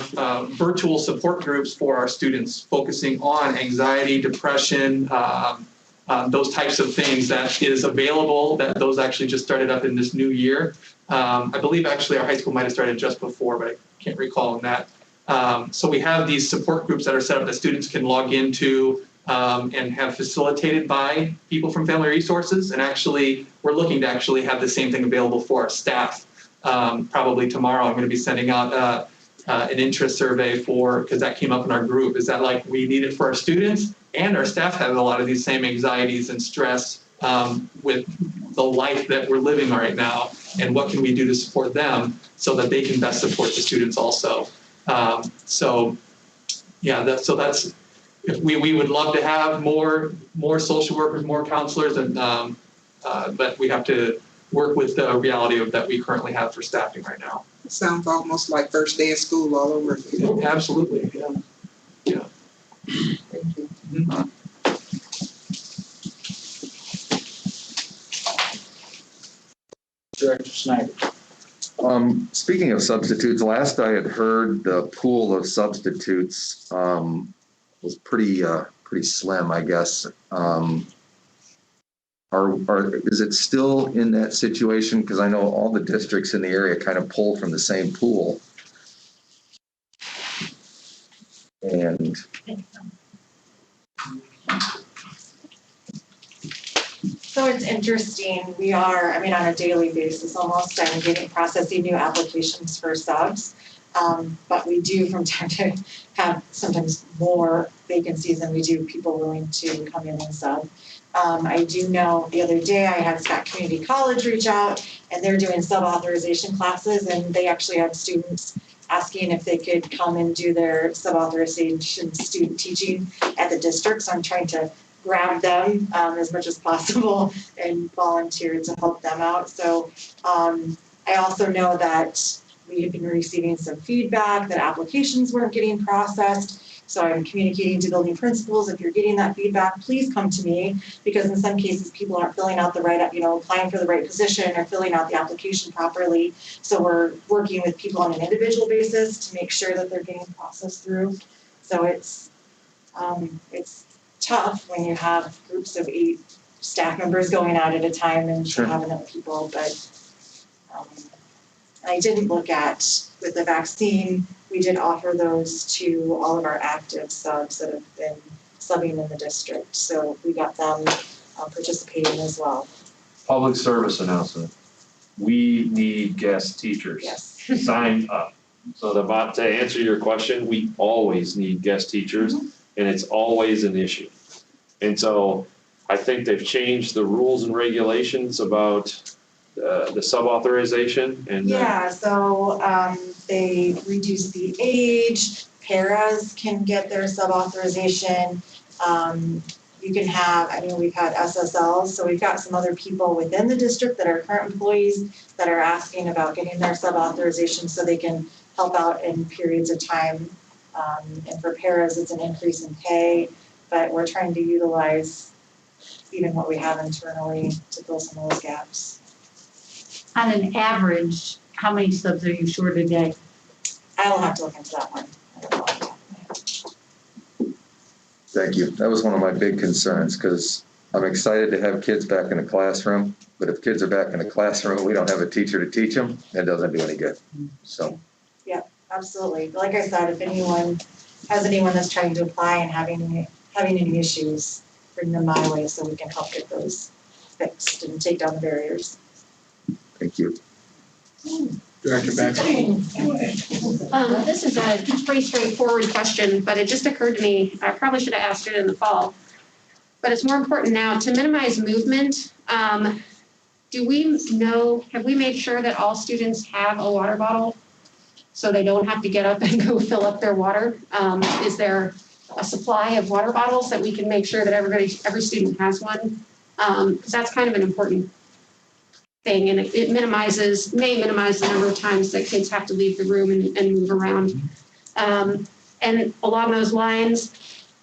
virtual support groups for our students focusing on anxiety, depression, those types of things that is available, that those actually just started up in this new year. I believe actually our high school might have started just before, but I can't recall on that. So we have these support groups that are set up that students can log into and have facilitated by people from family resources. And actually, we're looking to actually have the same thing available for our staff. Probably tomorrow, I'm going to be sending out an interest survey because that came up in our group. Is that like we need it for our students, and our staff have a lot of these same anxieties and stress with the life that we're living right now, and what can we do to support them so that they can best support the students also. So that's we would love to have more social workers, more counselors, and but we have to work with the reality of that we currently have for staffing right now. It sounds almost like first day of school all over again. Absolutely, yeah. Thank you. Mm-hmm. Snyder. Speaking of substitutes, last I had heard, the pool of substitutes was pretty slim, I guess. Is it still in that situation? Because I know all the districts in the area kind of pull from the same pool. And So it's interesting, we are, on a daily basis almost, processing new applications for subs. But we do from time to have sometimes more vacancies than we do people willing to come in and sub. I do know the other day I had Scott Community College reach out and they're doing sub-authorization classes and they actually have students asking if they could come and do their sub-authorization student teaching at the district. So I'm trying to grab them as much as possible and volunteer to help them out. So I also know that we have been receiving some feedback that applications weren't getting processed. So I'm communicating to building principals, if you're getting that feedback, please come to me, because in some cases people aren't filling out the right, applying for the right position or filling out the application properly. So we're working with people on an individual basis to make sure that they're getting processed through. So it's tough when you have groups of 8 staff members going out at a time and Sure. have enough people, but I didn't look at, with the vaccine, we did offer those to all of our active subs that have been subbing in the district. So we got them participating as well. Public service announcement. We need guest teachers. Yes. Sign up. So to answer your question, we always need guest teachers and it's always an issue. And so I think they've changed the rules and regulations about the sub-authorization and Yeah, so they reduced the age, paras can get their sub-authorization. You can have, we've had SSLs, so we've got some other people within the district that are current employees that are asking about getting their sub-authorization so they can help out in periods of time. And for paras, it's an increase in pay, but we're trying to utilize even what we have internally to fill some of those gaps. On an average, how many subs are you short a day? I'll have to look into that one. I don't know. thank you. That was one of my big concerns because I'm excited to have kids back in the classroom. But if kids are back in the classroom, we don't have a teacher to teach them, it doesn't do any good. So. Yeah, absolutely. Like I said, if anyone has anyone that's trying to apply and having any issues, bring them my way so we can help get those fixed and take down the barriers. Thank you. Director Baxter. This is a pretty straightforward question, but it just occurred to me, I probably should have asked it in the fall. But it's more important now, to minimize movement, have we made sure that all students have a water bottle? So they don't have to get up and go fill up their water? Is there a supply of water bottles that we can make sure that every student has one? Because that's kind of an important thing, and it may minimize the number of times that kids have to leave the room and move around. And along those lines,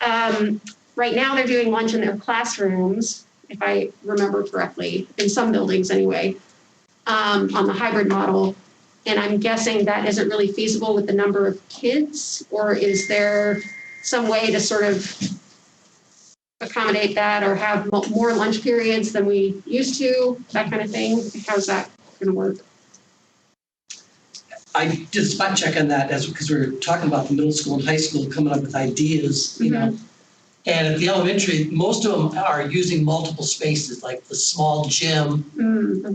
right now they're doing lunch in their classrooms, if I remember correctly, in some buildings anyway, on the hybrid model. And I'm guessing that isn't really feasible with the number of kids, or is there some way to sort of accommodate that or have more lunch periods than we used to, that kind of thing? How's that gonna work? I did a spot check on that because we were talking about the middle school and high school coming up with ideas, you know. And at the elementary, most of them are using multiple spaces, like the small gym.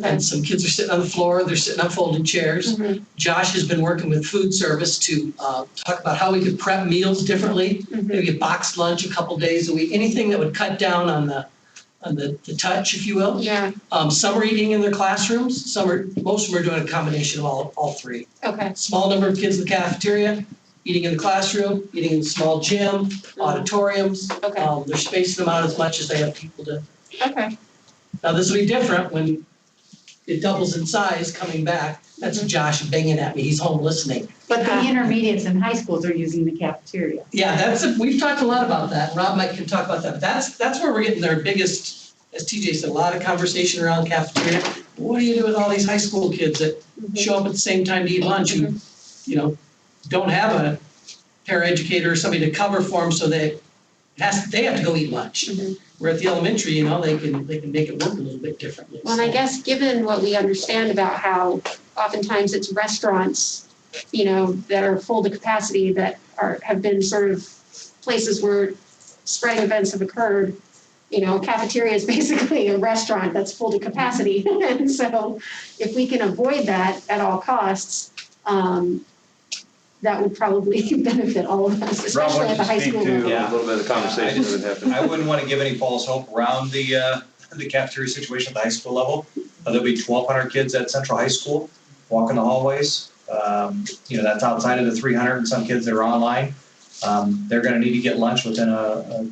And some kids are sitting on the floor, they're sitting on folding chairs. Josh has been working with food service to talk about how we could prep meals differently. Maybe a boxed lunch a couple days a week, anything that would cut down on the touch, if you will. Yeah. Some are eating in their classrooms, most of them are doing a combination of all three. Okay. Small number of kids in the cafeteria, eating in the classroom, eating in the small gym, auditoriums. Okay. They're spacing them out as much as they have people to. Okay. Now, this will be different when it doubles in size coming back. That's Josh banging at me, he's home listening. But the intermediates and high schools are using the cafeteria. Yeah, we've talked a lot about that. Rob can talk about that. But that's where we're getting their biggest, as TJ said, a lot of conversation around cafeteria. what do you do with all these high school kids that show up at the same time to eat lunch who, don't have a paraeducator or somebody to cover for them, so they have to go eat lunch. Where at the elementary, they can make it work a little bit differently. Well, and I guess given what we understand about how oftentimes it's restaurants, that are full to capacity that have been sort of places where spreading events have occurred. Cafeteria is basically a restaurant that's full to capacity. And so if we can avoid that at all costs, that would probably benefit all of us, especially at the high school level. A little bit of the conversation that happened. I wouldn't want to give any false hope around the cafeteria situation at the high school level. There'll be 1,200 kids at Central High School walking the hallways. That's outside of the 300 and some kids that are online. They're going to need to get lunch within a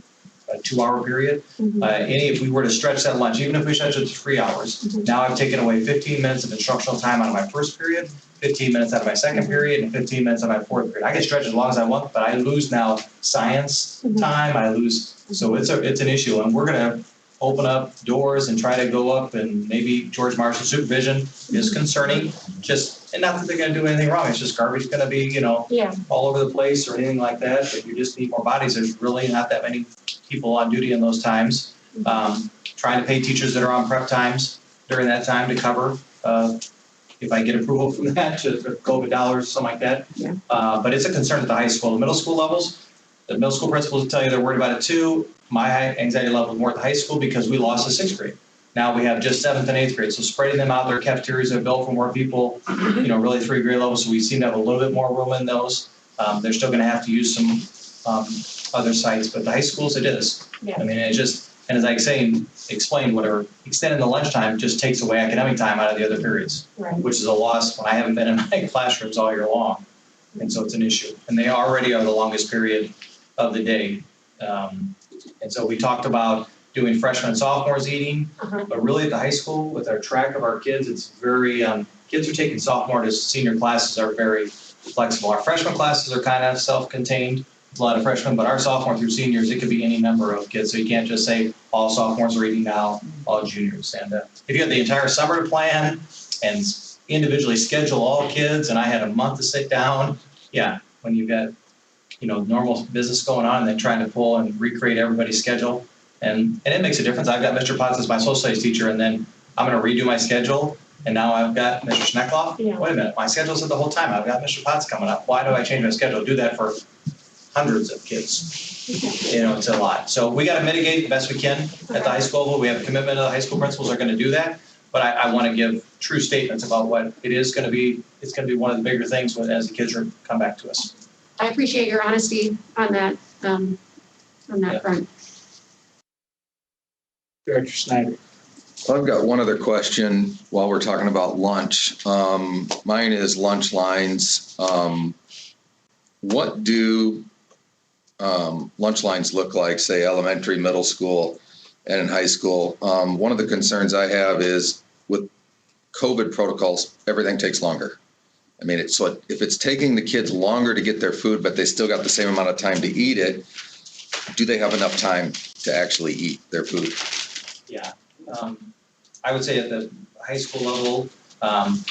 2-hour period. If we were to stretch that lunch, even if we stretch it to 3 hours, now I've taken away 15 minutes of instructional time out of my first period, 15 minutes out of my second period, and 15 minutes out of my fourth period. I can stretch as long as I want, but I lose now science time. So it's an issue, and we're going to open up doors and try to go up, and maybe George Marshall's supervision is concerning. And not that they're going to do anything wrong. It's just garbage going to be, all over the place or anything like that. But you just need more bodies. There's really not that many people on duty in those times. Trying to pay teachers that are on prep times during that time to cover. If I get approval from that to COVID dollars, something like that. But it's a concern at the high school. The middle school levels, the middle school principals will tell you they're worried about it too. My anxiety level is more at the high school because we lost the 6th grade. Now we have just 7th and 8th grade. So spreading them out, their cafeterias are built for more people, really 3 grade levels. So we seem to have a little bit more room in those. They're still going to have to use some other sites, but the high schools it is. I mean, it just, and as I explained, whatever, extending the lunchtime just takes away academic time out of the other periods, which is a loss when I haven't been in my classrooms all year long. And so it's an issue. And they already are the longest period of the day. And so we talked about doing freshmen and sophomores eating, but really at the high school with our track of our kids, it's very, kids who are taking sophomore to senior classes are very flexible. Our freshman classes are kind of self-contained, a lot of freshmen, but our sophomore through seniors, it could be any number of kids. So you can't just say all sophomores are eating now, all juniors. And if you have the entire summer to plan and individually schedule all kids, and I had a month to sit down, when you've got, normal business going on and then trying to pull and recreate everybody's schedule. And it makes a difference. I've got Mr. Potts as my social studies teacher, and then I'm going to redo my schedule. And now I've got Mr. Schneckloff. Wait a minute, my schedule said the whole time I've got Mr. Potts coming up. Why do I change my schedule? Do that for hundreds of kids. It's a lot. So we got to mitigate the best we can at the high school level. We have a commitment of the high school principals are going to do that. But I want to give true statements about what it is going to be. It's going to be one of the bigger things as the kids come back to us. I appreciate your honesty on that front. Director Snyder. Well, I've got one other question while we're talking about lunch. Mine is lunch lines. What do lunch lines look like, say, elementary, middle school, and in high school? One of the concerns I have is with COVID protocols, everything takes longer. I mean, so if it's taking the kids longer to get their food, but they still got the same amount of time to eat it, do they have enough time to actually eat their food? I would say at the high school level,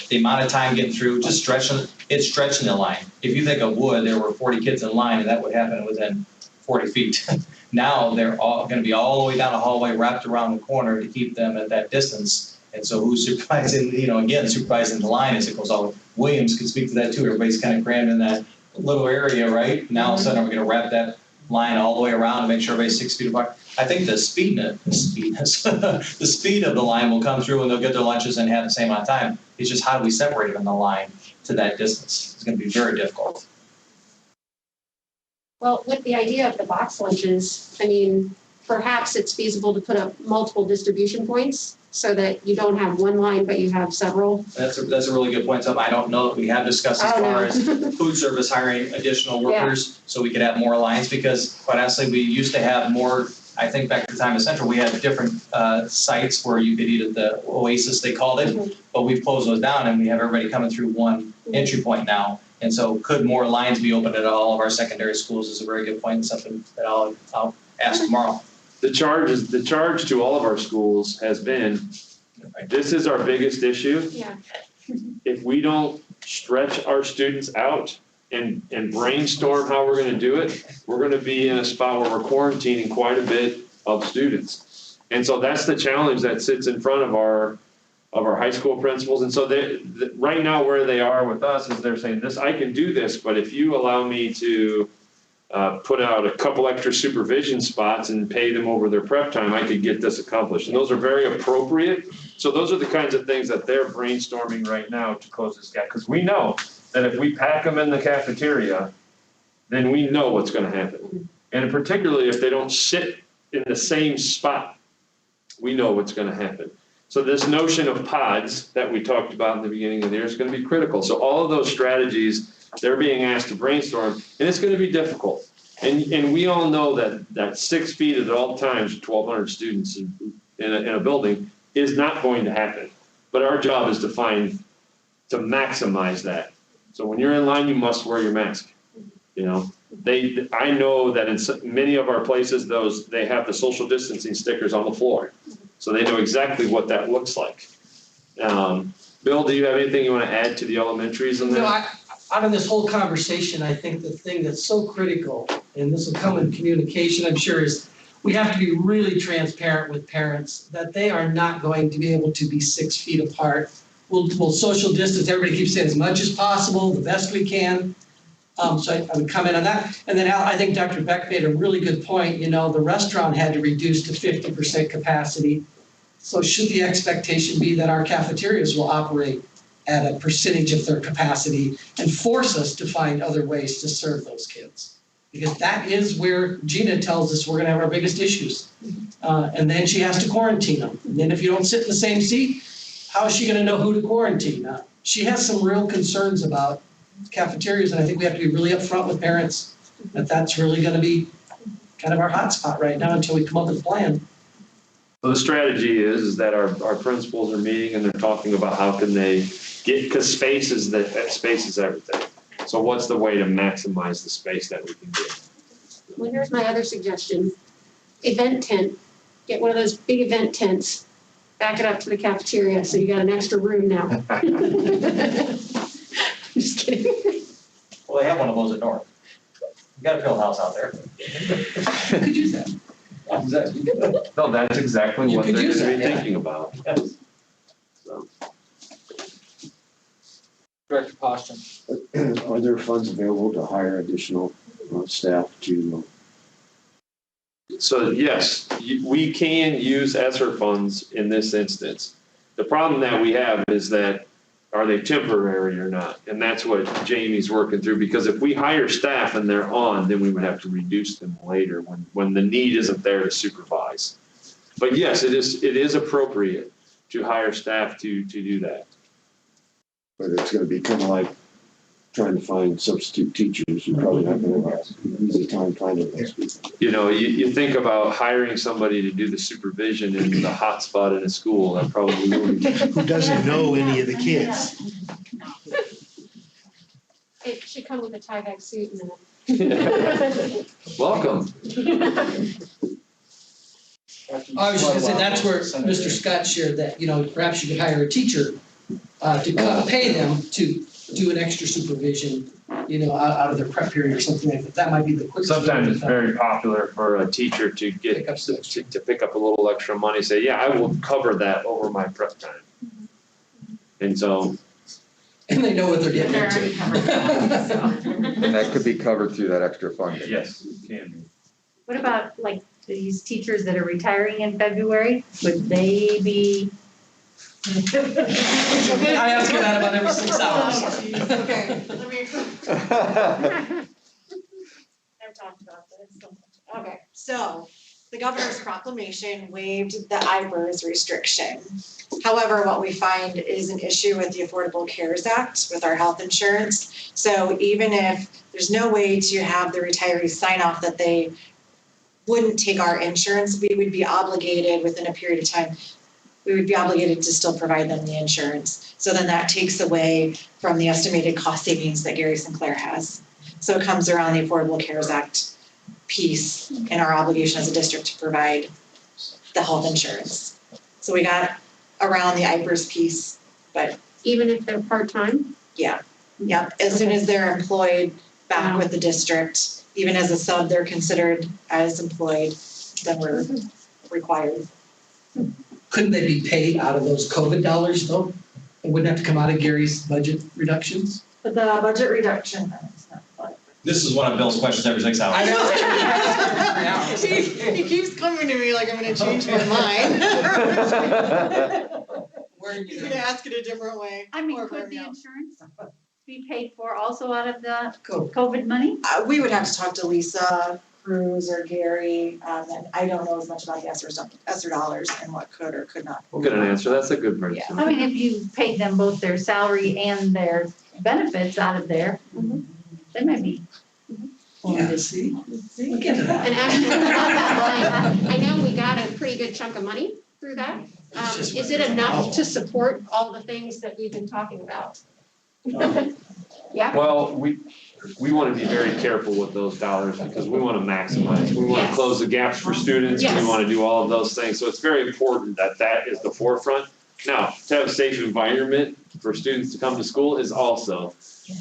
the amount of time getting through, just stretching the line. If you think of Wood, there were 40 kids in line, and that would happen within 40 feet. Now they're all going to be all the way down the hallway, wrapped around the corner to keep them at that distance. And so who's supervising, supervising the line as it goes on. Williams can speak to that too. Everybody's kind of crammed in that little area, right? Now all of a sudden we're going to wrap that line all the way around to make sure everybody's 6 feet apart. I think the speed of the line will come through and they'll get their lunches and have the same amount of time. It's just how do we separate them in the line to that distance? It's going to be very difficult. Well, with the idea of the box lunches, I mean, perhaps it's feasible to put up multiple distribution points so that you don't have one line, but you have several. That's a really good point. Something I don't know that we have discussed as far as food service hiring additional workers so we could have more lines, because quite honestly, we used to have more. I think back to the time of Central, we had different sites where you could eat at the Oasis, they called it, but we've closed those down and we have everybody coming through one entry point now. And so could more lines be opened at all of our secondary schools is a very good point, and something that I'll ask tomorrow. The charge to all of our schools has been This is our biggest issue. Yeah. If we don't stretch our students out and brainstorm how we're gonna do it, we're gonna be in a spot where we're quarantining quite a bit of students. And so that's the challenge that sits in front of our high school principals. And so right now where they are with us is they're saying this, I can do this, but if you allow me to put out a couple extra supervision spots and pay them over their prep time, I could get this accomplished. And those are very appropriate. So those are the kinds of things that they're brainstorming right now to close this gap. Because we know that if we pack them in the cafeteria, then we know what's gonna happen. And particularly if they don't sit in the same spot, we know what's gonna happen. So this notion of pods that we talked about in the beginning of the year is gonna be critical. So all of those strategies, they're being asked to brainstorm, and it's gonna be difficult. And we all know that 6 feet at all times, 1,200 students in a building is not going to happen. But our job is to maximize that. So when you're in line, you must wear your mask, you know? I know that in many of our places, they have the social distancing stickers on the floor. So they know exactly what that looks like. Bill, do you have anything you want to add to the elementaries on that? No, out of this whole conversation, I think the thing that's so critical, and this will come in communication, I'm sure, is we have to be really transparent with parents that they are not going to be able to be 6 feet apart. We'll social distance, everybody keeps saying as much as possible, the best we can. So I would comment on that. And then Al, I think Dr. Beck made a really good point. You know, the restaurant had to reduce to 50% capacity. So should the expectation be that our cafeterias will operate at a percentage of their capacity and force us to find other ways to serve those kids? Because that is where Gina tells us we're gonna have our biggest issues. And then she has to quarantine them. And then if you don't sit in the same seat, how is she gonna know who to quarantine? She has some real concerns about cafeterias, and I think we have to be really upfront with parents that that's really gonna be kind of our hot spot right now until we come up with a plan. So the strategy is that our principals are meeting and they're talking about how can they get, because space is everything. So what's the way to maximize the space that we can get? Well, here's my other suggestion. Event tent, get one of those big event tents, back it up to the cafeteria, so you got an extra room now. Just kidding. Well, they have one of those at North. You got a field house out there. You could use that. Exactly. No, that's exactly You what could they're use gonna be that, yeah. thinking about. Yes. So. Director Poston. Are there funds available to hire additional staff to? So yes, we can use ESSER funds in this instance. The problem that we have is that, are they temporary or not? And that's what Jamie's working through, because if we hire staff and they're on, then we would have to reduce them later when the need isn't there to supervise. But yes, it is appropriate to hire staff to do that. But it's gonna be kind of like trying to find substitute teachers. You're probably not gonna have an easy time finding those people. You know, you think about hiring somebody to do the supervision in the hotspot in a school, that probably will be. Who doesn't know any of the kids? It should come with a tie-back suit and Welcome. I was just gonna say, that's where Mr. Scott shared that, you know, perhaps you could hire a teacher to come pay them to do an extra supervision, you know, out of their prep period or something like that. That might be the quickest. Sometimes it's very popular for a teacher to get, to pick up a little extra money, say, yeah, I will cover that over my prep time. And so. And they know what they're getting into. And that could be covered through that extra funding. Yes, it can be. What about like these teachers that are retiring in February? Would they be? I ask her that about every 6 hours. Okay, let me. I've talked about this. Okay, so the governor's proclamation waived the IBERS restriction. However, what we find is an issue with the Affordable Cares Act with our health insurance. So even if there's no way to have the retirees sign off that they wouldn't take our insurance, we would be obligated within a period of time, we would be obligated to still provide them the insurance. So then that takes away from the estimated cost savings that Gary Sinclair has. So it comes around the Affordable Cares Act piece and our obligation as a district to provide the health insurance. So we got around the IPERS piece, but Even if they're part-time? yeah, yep, as soon as they're employed back with the district, even as a sub, they're considered as employed, then we're required. Couldn't they be paid out of those COVID dollars though? It wouldn't have to come out of Gary's budget reductions? But the budget reduction. This is one of Bill's questions every 6 hours. I know. He keeps coming to me like I'm gonna change my mind. He's gonna ask it a different way. I mean, or could hear me the out. insurance be paid for also out of the COVID money? We would have to talk to Lisa Cruz or Gary, and I don't know as much about the ESSER dollars and what could or could not. We'll get an answer. That's a good point. Yeah. I mean, if you paid them both their salary and their benefits out of there, they might be. Yeah, see? Look into that. And actually, on that line, I know we got a pretty good chunk of money through that. Is it enough to support all the things that we've been talking about? Yeah? Well, we want to be very careful with those dollars because we want to maximize. We want to Yes. close the gaps for students. We Yes. want to do all of those things. So it's very important that that is the forefront. Now, to have a safe environment for students to come to school is also,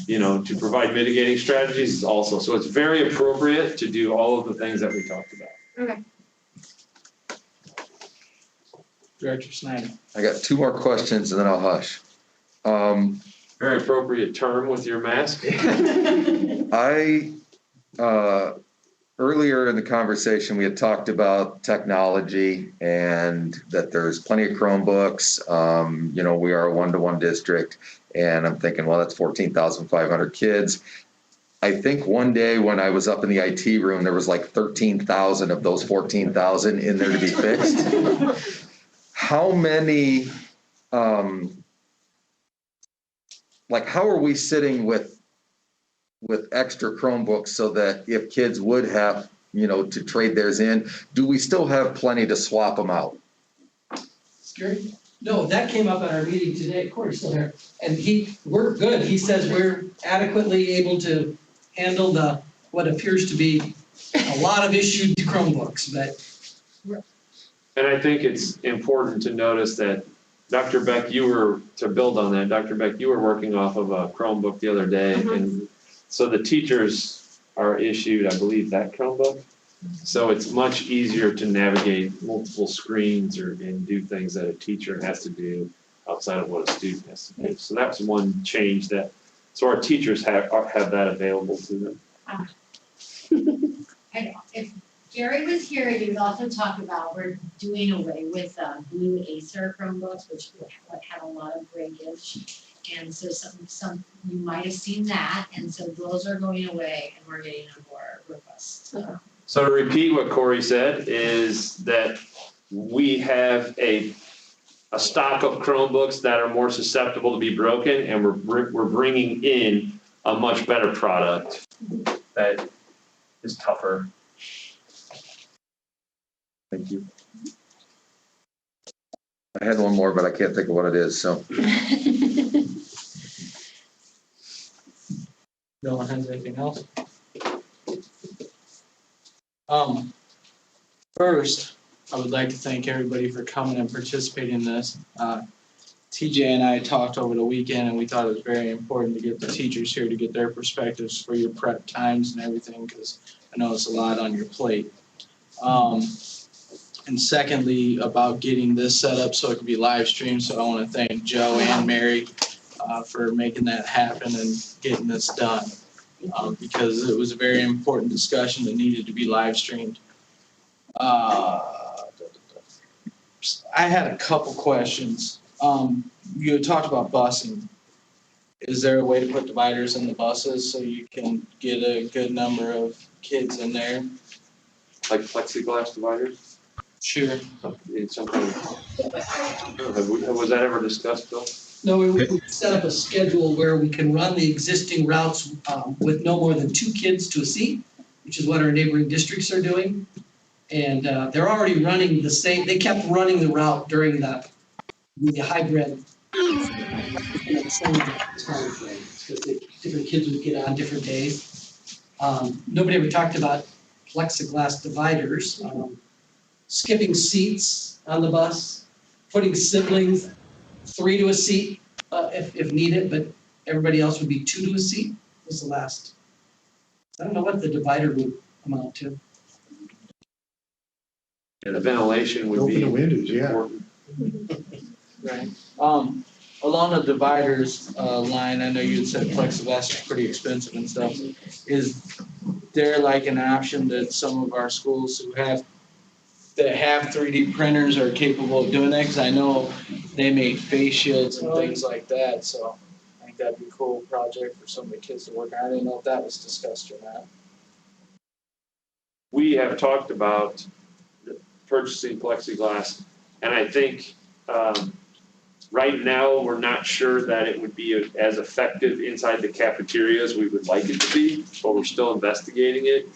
to provide mitigating strategies is also. So it's very appropriate to do all of the things that we talked about. Okay. Director Snyder. I got 2 more questions and then I'll hush. Very appropriate term with your mask. Earlier in the conversation, we had talked about technology and that there's plenty of Chromebooks. We are a 1-to-1 district, and I'm thinking, well, that's 14,500 kids. I think one day when I was up in the IT room, there was like 13,000 of those 14,000 in there to be fixed. How many, how are we sitting with extra Chromebooks so that if kids would have, to trade theirs in, do we still have plenty to swap them out? Scary? No, that came up at our meeting today, Corey's still here, and we're good. He says we're adequately able to handle what appears to be a lot of issued Chromebooks, but. And I think it's important to notice that Dr. Beck, to build on that, Dr. Beck, you were working off of a Chromebook the other day, and so the teachers are issued, I believe, that Chromebook. So it's much easier to navigate multiple screens and do things that a teacher has to do outside of what a student has to do. So that's one change so our teachers have that available to them. If Gary was here, he would also talk about we're doing away with blue Acer Chromebooks, which had a lot of breakage. And so some you might have seen that, and so those are going away, and we're getting a more robust. So to repeat what Corey said is that we have a stock of Chromebooks that are more susceptible to be broken, and we're bringing in a much better product that is tougher. Thank you. I had one more, but I can't think of what it is, so. No one has anything else? First, I would like to thank everybody for coming and participating in this. TJ and I talked over the weekend, and we thought it was very important to get the teachers here to get their perspectives for your prep times and everything, because I know it's a lot on your plate. And secondly, about getting this set up so it can be live streamed. So I want to thank Joe and Mary for making that happen and getting this done, because it was a very important discussion that needed to be live streamed. I had a couple questions. You had talked about busing. Is there a way to put dividers in the buses so you can get a good number of kids in there? Like plexiglass dividers? Sure. It's something. Was that ever discussed, Bill? No, we set up a schedule where we can run the existing routes with no more than 2 kids to a seat, which is what our neighboring districts are doing. And they're already running the same, they kept running the route during the hybrid time frame, because different kids would get on different days. Nobody ever talked about plexiglass dividers. Skipping seats on the bus, putting siblings 3 to a seat, if needed, but everybody else would be 2 to a seat was the last. I don't know what the divider would amount to. And the ventilation would be. Open the windows, yeah. important. Right. Along the dividers line, I know you had said plexiglass is pretty expensive and stuff. Is there like an option that some of our schools who have 3D printers are capable of doing that? Because I know they make face shields and things like that, so I think that'd be a cool project for some of the kids to work on. I didn't know if that was discussed or not. We have talked about purchasing plexiglass, and I think right now, we're not sure that it would be as effective inside the cafeteria as we would like it to be, but we're still investigating it.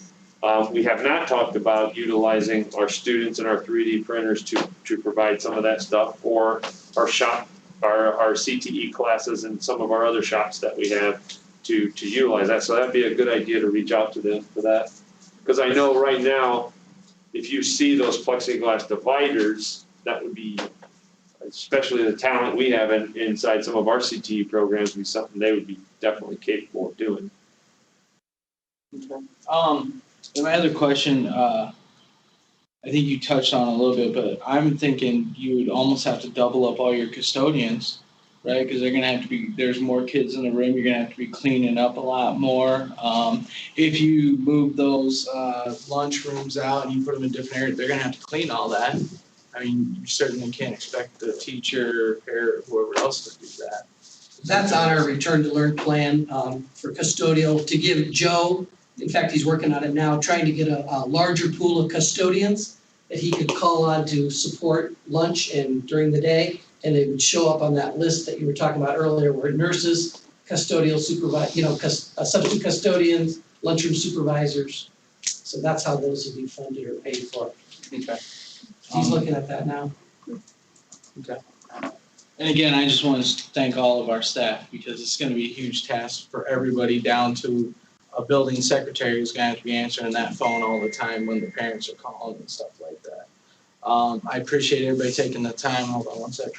We have not talked about utilizing our students and our 3D printers to provide some of that stuff, or our CTE classes and some of our other shops that we have to utilize that. So that'd be a good idea to reach out to them for that. Because I know right now, if you see those plexiglass dividers, that would be, especially the talent we have inside some of our CTE programs, would be something they would be definitely capable of doing. Okay. And my other question, I think you touched on a little bit, but I'm thinking you would almost have to double up all your custodians, right? Because they're gonna have to be, there's more kids in the room, you're gonna have to be cleaning up a lot more. If you move those lunch rooms out and you put them in different areas, they're gonna have to clean all that. I mean, you certainly can't expect the teacher or whoever else to do that. That's on our return to learn plan for custodial, to give Joe, in fact, he's working on it now, trying to get a larger pool of custodians that he could call on to support lunch and during the day. And they would show up on that list that you were talking about earlier, where nurses, custodial substitute custodians, lunchroom supervisors. So that's how those would be funded or paid for. Okay. He's looking at that now. Okay. And again, I just want to thank all of our staff, because it's going to be a huge task for everybody, down to a building secretary who's going to have to be answering that phone all the time when the parents are calling and stuff like that. I appreciate everybody taking the time, hold on one sec,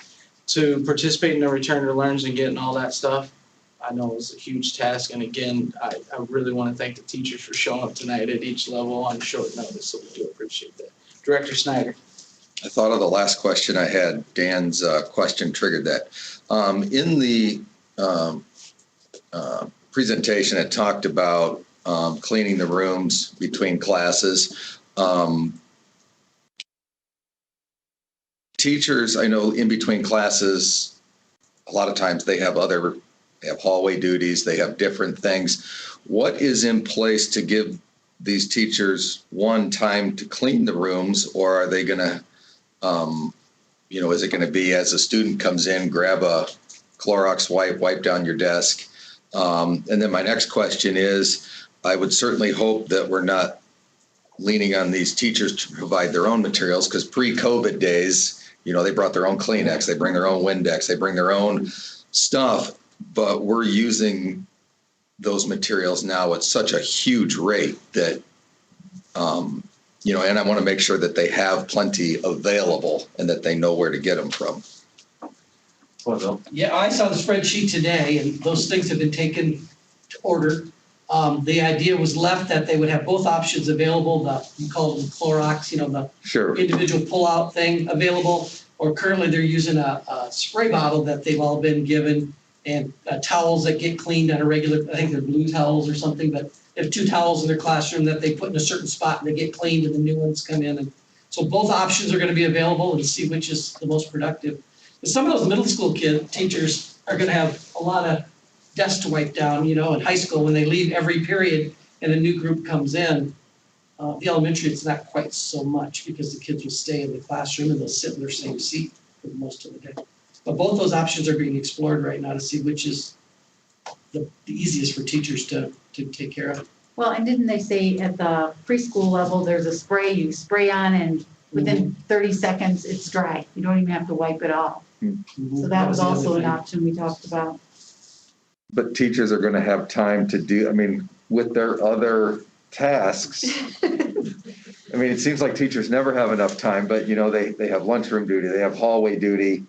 to participate in the return to learns and getting all that stuff. I know it was a huge task, and again, I really want to thank the teachers for showing up tonight at each level on short notice, so we do appreciate that. Director Snyder. I thought of the last question I had. Dan's question triggered that. In the presentation, it talked about cleaning the rooms between classes. Teachers, I know in between classes, a lot of times they have hallway duties, they have different things. What is in place to give these teachers time to clean the rooms, or are they gonna, is it gonna be as a student comes in, grab a Clorox wipe down your desk? And then my next question is, I would certainly hope that we're not leaning on these teachers to provide their own materials, because pre-COVID days, they brought their own Kleenex, they bring their own Windex, they bring their own stuff, but we're using those materials now at such a huge rate that, and I want to make sure that they have plenty available and that they know where to get them from. Yeah, I saw the spreadsheet today, and those things have been taken to order. The idea was left that they would have both options available, you call them Clorox, the individual pull-out thing available, or currently they're using a spray bottle that they've all been given, and towels that get cleaned on a regular, I think they're blue towels or something, but they have 2 towels in their classroom that they put in a certain spot and they get cleaned and the new ones come in. And so both options are going to be available, and see which is the most productive. But some of those middle school teachers are going to have a lot of desks to wipe down, in high school when they leave every period and a new group comes in. The elementary, it's not quite so much, because the kids will stay in the classroom and they'll sit in their same seat for most of the day. But both those options are being explored right now to see which is the easiest for teachers to take care of. Well, and didn't they say at the preschool level, there's a spray you spray on and within 30 seconds it's dry. You don't even have to wipe it off. So that was also an option we talked about. But teachers are going to have time to do, with their other tasks. I mean, it seems like teachers never have enough time, but you know, they have lunchroom duty, they have hallway duty.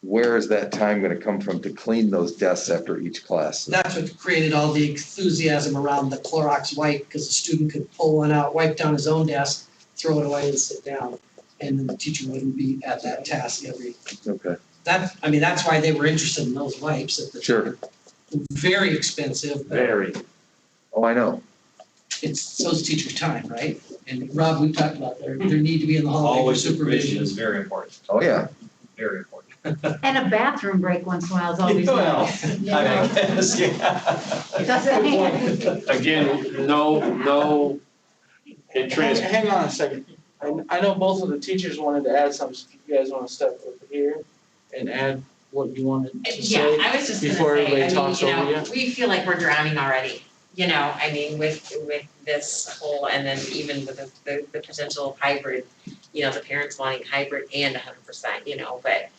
Where is that time gonna come from to clean those desks after each class? That's what created all the enthusiasm around the Clorox wipe, because the student could pull one out, wipe down his own desk, throw it away and sit down. And then the teacher wouldn't be at that task every. Okay. That's why they were interested in those wipes. Sure. Very expensive. But Very. Oh, I know. It's, so's teacher time, right? And Rob, we talked about their need to be in the hallway for Always supervision supervision. is very important, Oh, yeah. very important. And a bathroom break once in a while is always Well, nice. I guess, yeah. Doesn't Again, no, it Hang on a second. I know both of the teachers wanted to add something. If you guys want to step over here and add what you wanted to Yeah, say I was just gonna before say, everybody I mean, talks you over know, you. we feel like we're drowning already, you know, I mean, with this whole, and then even with the potential hybrid, you know, the parents wanting hybrid and 100%, you know, but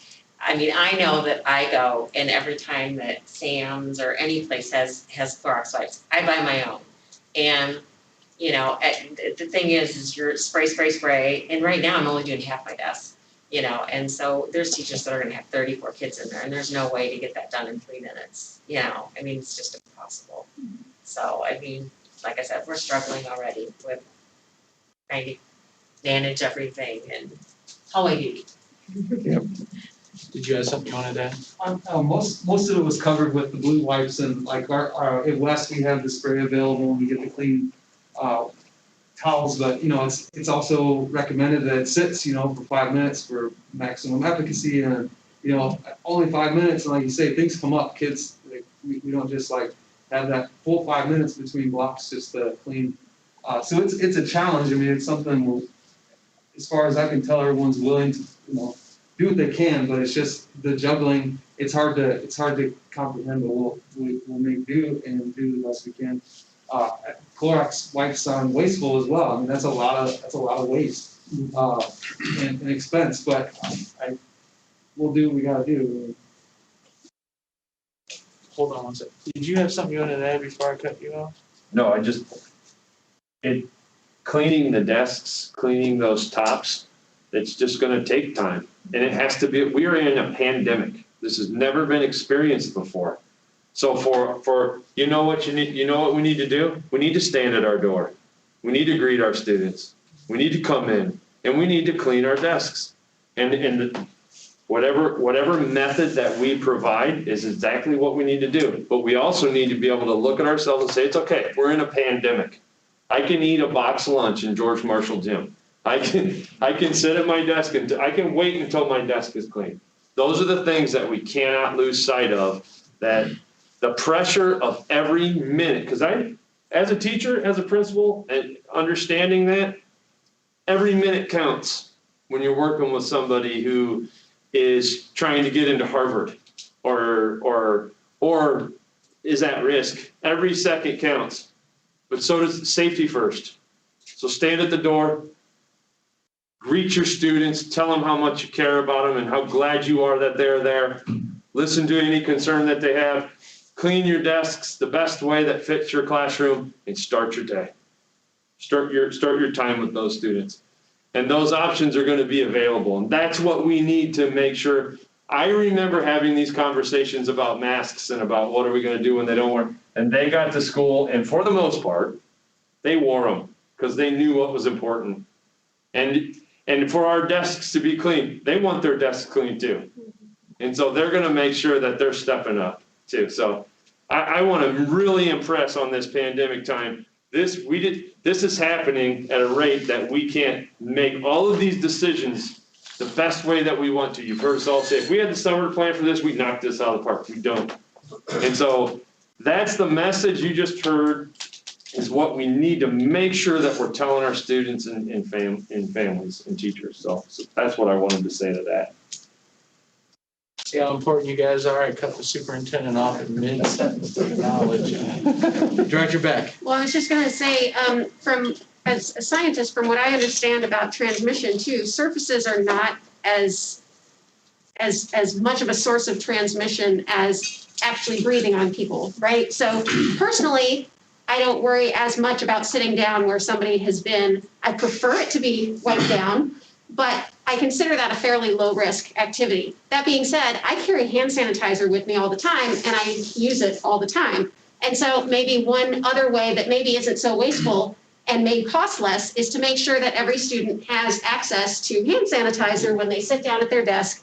I mean, I know that I go and every time that Sam's or any place has Clorox wipes, I buy my own. And, you know, the thing is you're spray, and right now I'm only doing half my desk, you know, and so there's teachers that are gonna have 34 kids in there, and there's no way to get that done in 3 minutes, you know, I mean, it's just impossible. So, I mean, like I said, we're struggling already with trying to manage everything and hallway duty. Did you have something you wanted to add? Most of it was covered with the blue wipes, and like our at West, we have the spray available and we get the clean towels, but you know, it's also recommended that it sits, you know, for 5 minutes for maximum efficacy, and you know, only 5 minutes, and like you say, things come up, kids, like, we don't just like have that full 5 minutes between blocks just to clean. So it's a challenge. I mean, it's something we'll, as far as I can tell, everyone's willing to, you know, do what they can, but it's just the juggling. It's hard to comprehend, but we'll make do and do the best we can. Clorox wipes sound wasteful as well. I mean, that's a lot of waste and expense, but we'll do what we gotta do. Hold on one second. Did you have something you wanted to add before I cut you off? No, cleaning the desks, cleaning those tops, it's just gonna take time. And it has to be, we are in a pandemic. This has never been experienced before. So for you know what we need to do? We need to stand at our door. We need to greet our students. We need to come in and we need to clean our desks. And whatever method that we provide is exactly what we need to do. But we also need to be able to look at ourselves and say, it's okay, we're in a pandemic. I can eat a box lunch in George Marshall Gym. I can sit at my desk and I can wait until my desk is clean. Those are the things that we cannot lose sight of, that the pressure of every minute, because as a teacher, as a principal, and understanding that, every minute counts when you're working with somebody who is trying to get into Harvard or is at risk. Every second counts, but so does safety first. So stand at the door, greet your students, tell them how much you care about them and how glad you are that they're there. Listen to any concern that they have. Clean your desks the best way that fits your classroom and start your day. Start your time with those students. And those options are going to be available. And that's what we need to make sure. I remember having these conversations about masks and about what are we going to do when they don't work. And they got to school, and for the most part, they wore them because they knew what was important. And for our desks to be clean, they want their desks clean too. And so they're going to make sure that they're stepping up too. So I want to really impress on this pandemic time. This is happening at a rate that we can't make all of these decisions the best way that we want to. You've heard us all say, if we had the summer to plan for this, we'd knock this out of the park. We don't. And so that's the message you just heard, is what we need to make sure that we're telling our students and families and teachers. So that's what I wanted to say to that. See how important you guys are? I cut the superintendent off in mid-sentence to acknowledge. Director Beck. Well, I was just gonna say, as a scientist, from what I understand about transmission too, surfaces are not as much of a source of transmission as actually breathing on people, right? So personally, I don't worry as much about sitting down where somebody has been. I prefer it to be wiped down, but I consider that a fairly low-risk activity. That being said, I carry hand sanitizer with me all the time, and I use it all the time. And so maybe one other way that maybe isn't so wasteful and may cost less is to make sure that every student has access to hand sanitizer when they sit down at their desk.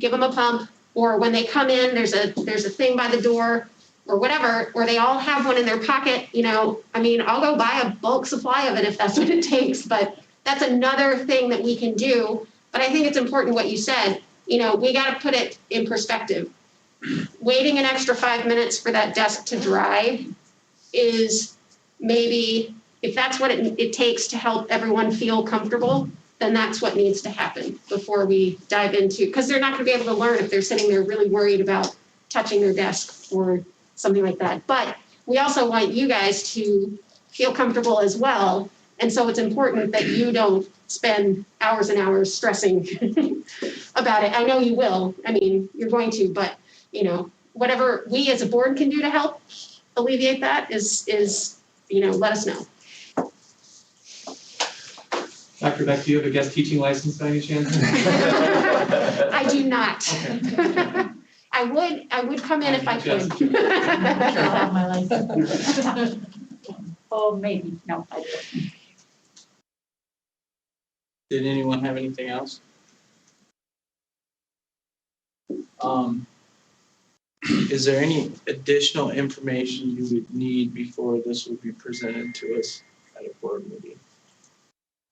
Give them a pump, or when they come in, there's a thing by the door, or whatever, or they all have one in their pocket, you know. I mean, I'll go buy a bulk supply of it if that's what it takes, but that's another thing that we can do. But I think it's important what you said, you know, we gotta put it in perspective. Waiting an extra 5 minutes for that desk to dry is maybe, if that's what it takes to help everyone feel comfortable, then that's what needs to happen before we dive into, because they're not gonna be able to learn if they're sitting there really worried about touching their desk or something like that. But we also want you guys to feel comfortable as well. And so it's important that you don't spend hours and hours stressing about it. I know you will, I mean, you're going to, but you know, whatever we as a board can do to help alleviate that is, you know, let us know. Dr. Beck, do you have a guest teaching license by any chance? I do not. Okay. I would come in if I could. I'll have my license. Oh, maybe, no, I don't. Did anyone have anything else? Is there any additional information you would need before this would be presented to us at a board meeting?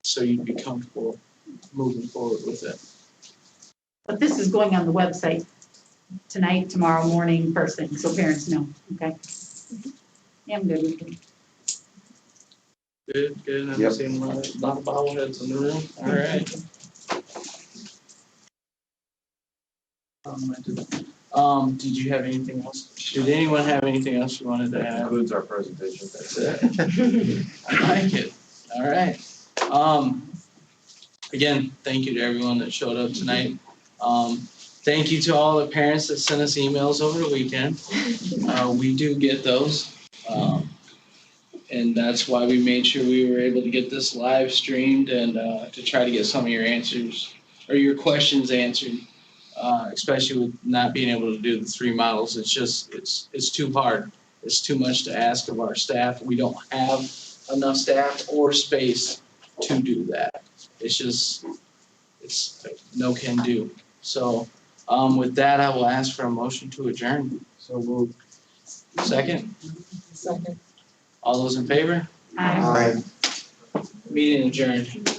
So you'd be comfortable moving forward with it? But this is going on the website tonight, tomorrow morning, first thing, so parents know, okay? Yeah, I'm good with it. Good, I'm Yep. seeing a lot of bobbleheads in the room, all right. Did you have anything else? Did anyone have anything else you wanted to add? Includes our presentation. That's it. I like it. All right. Again, thank you to everyone that showed up tonight. Thank you to all the parents that sent us emails over the weekend. We do get those. And that's why we made sure we were able to get this live streamed and to try to get some of your answers or your questions answered. Especially with not being able to do the 3 models. It's just, it's too hard. It's too much to ask of our staff. We don't have enough staff or space to do that. It's just, it's no can do. So with that, I will ask for a motion to adjourn. So we'll, second? Second. All those in favor? Aye. Meeting adjourned.